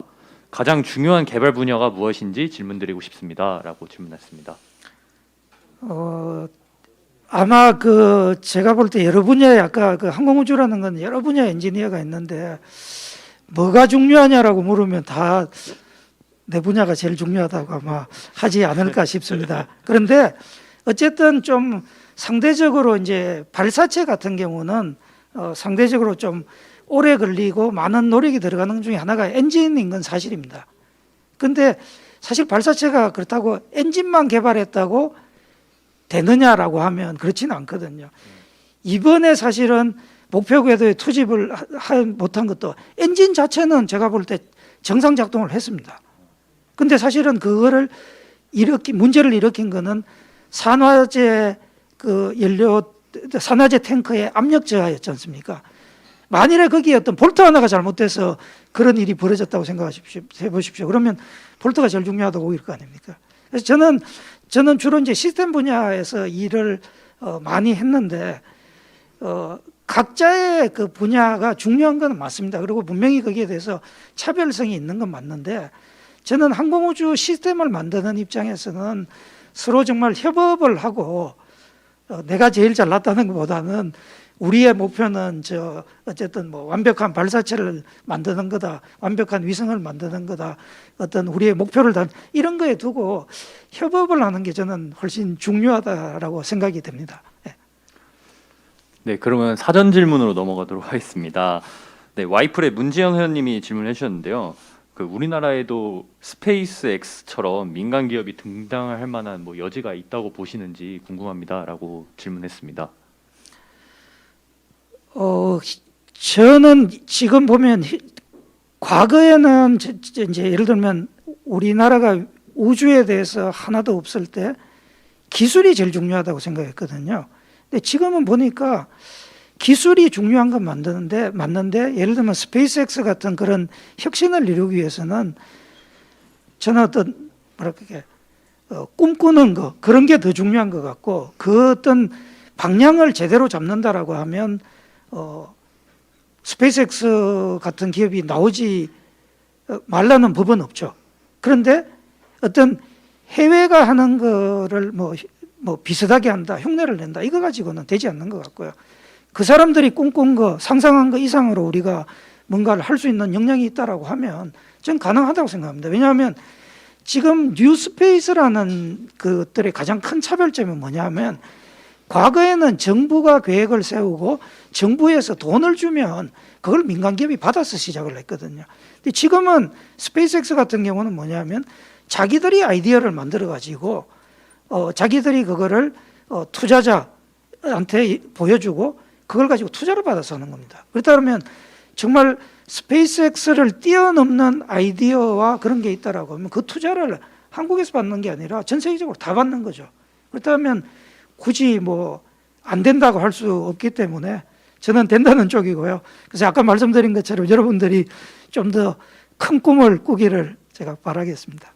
가장 중요한 개발 분야가 무엇인지 질문드리고 싶습니다라고 질문했습니다. 아마 제가 볼 때 여러 분야에 아까 항공우주라는 건 여러 분야 엔지니어가 있는데 뭐가 중요하냐라고 물으면 다 내 분야가 제일 중요하다고 아마 하지 않을까 싶습니다. 그런데 어쨌든 좀 상대적으로 이제 발사체 같은 경우는 상대적으로 좀 오래 걸리고 많은 노력이 들어가는 중에 하나가 엔진인 건 사실입니다. 근데 사실 발사체가 그렇다고 엔진만 개발했다고 되느냐라고 하면 그렇지는 않거든요. 이번에 사실은 목표 궤도에 투입을 못한 것도 엔진 자체는 제가 볼 때 정상 작동을 했습니다. 근데 사실은 그거를 문제를 일으킨 거는 산화제 산화제 탱크의 압력 저하였지 않습니까? 만일에 거기에 어떤 볼트 하나가 잘못돼서 그런 일이 벌어졌다고 해보십시오. 그러면 볼트가 제일 중요하다고 보일 거 아닙니까? 그래서 저는 주로 이제 시스템 분야에서 일을 많이 했는데 각자의 그 분야가 중요한 건 맞습니다. 그리고 분명히 거기에 대해서 차별성이 있는 건 맞는데 저는 항공우주 시스템을 만드는 입장에서는 서로 정말 협업을 하고 내가 제일 잘났다는 것보다는 우리의 목표는 어쨌든 뭐 완벽한 발사체를 만드는 거다, 완벽한 위성을 만드는 거다, 어떤 우리의 목표를 이런 거에 두고 협업을 하는 게 저는 훨씬 중요하다라고 생각이 됩니다. 네. 네, 그러면 사전 질문으로 넘어가도록 하겠습니다. 네, 와이플의 문지영 회원님이 질문해 주셨는데요. 우리나라에도 스페이스X처럼 민간 기업이 등장할 만한 뭐 여지가 있다고 보시는지 궁금합니다라고 질문했습니다. 저는 지금 보면 과거에는 이제 예를 들면 우리나라가 우주에 대해서 하나도 없을 때 기술이 제일 중요하다고 생각했거든요. 근데 지금은 보니까 기술이 중요한 건 맞는데 예를 들면 스페이스X 같은 그런 혁신을 이루기 위해서는 저는 어떤 꿈꾸는 거 그런 게 더 중요한 것 같고 그 어떤 방향을 제대로 잡는다라고 하면 스페이스X 같은 기업이 나오지 말라는 법은 없죠. 그런데 어떤 해외가 하는 거를 뭐 비슷하게 한다, 흉내를 낸다 이거 가지고는 되지 않는 것 같고요. 그 사람들이 꿈꾼 거, 상상한 거 이상으로 우리가 뭔가를 할 수 있는 역량이 있다라고 하면 저는 가능하다고 생각합니다. 왜냐하면 지금 뉴스페이스라는 것들의 가장 큰 차별점이 뭐냐면 과거에는 정부가 계획을 세우고 정부에서 돈을 주면 그걸 민간 기업이 받아서 시작을 했거든요. 근데 지금은 스페이스X 같은 경우는 뭐냐면 자기들이 아이디어를 만들어 가지고 자기들이 그거를 투자자한테 보여주고 그걸 가지고 투자를 받아서 하는 겁니다. 그렇다 그러면 정말 스페이스X를 뛰어넘는 아이디어와 그런 게 있다라고 하면 그 투자를 한국에서 받는 게 아니라 전 세계적으로 다 받는 거죠. 그렇다면 굳이 뭐 안 된다고 할 수 없기 때문에 저는 된다는 쪽이고요. 그래서 아까 말씀드린 것처럼 여러분들이 좀 더 큰 꿈을 꾸기를 제가 바라겠습니다.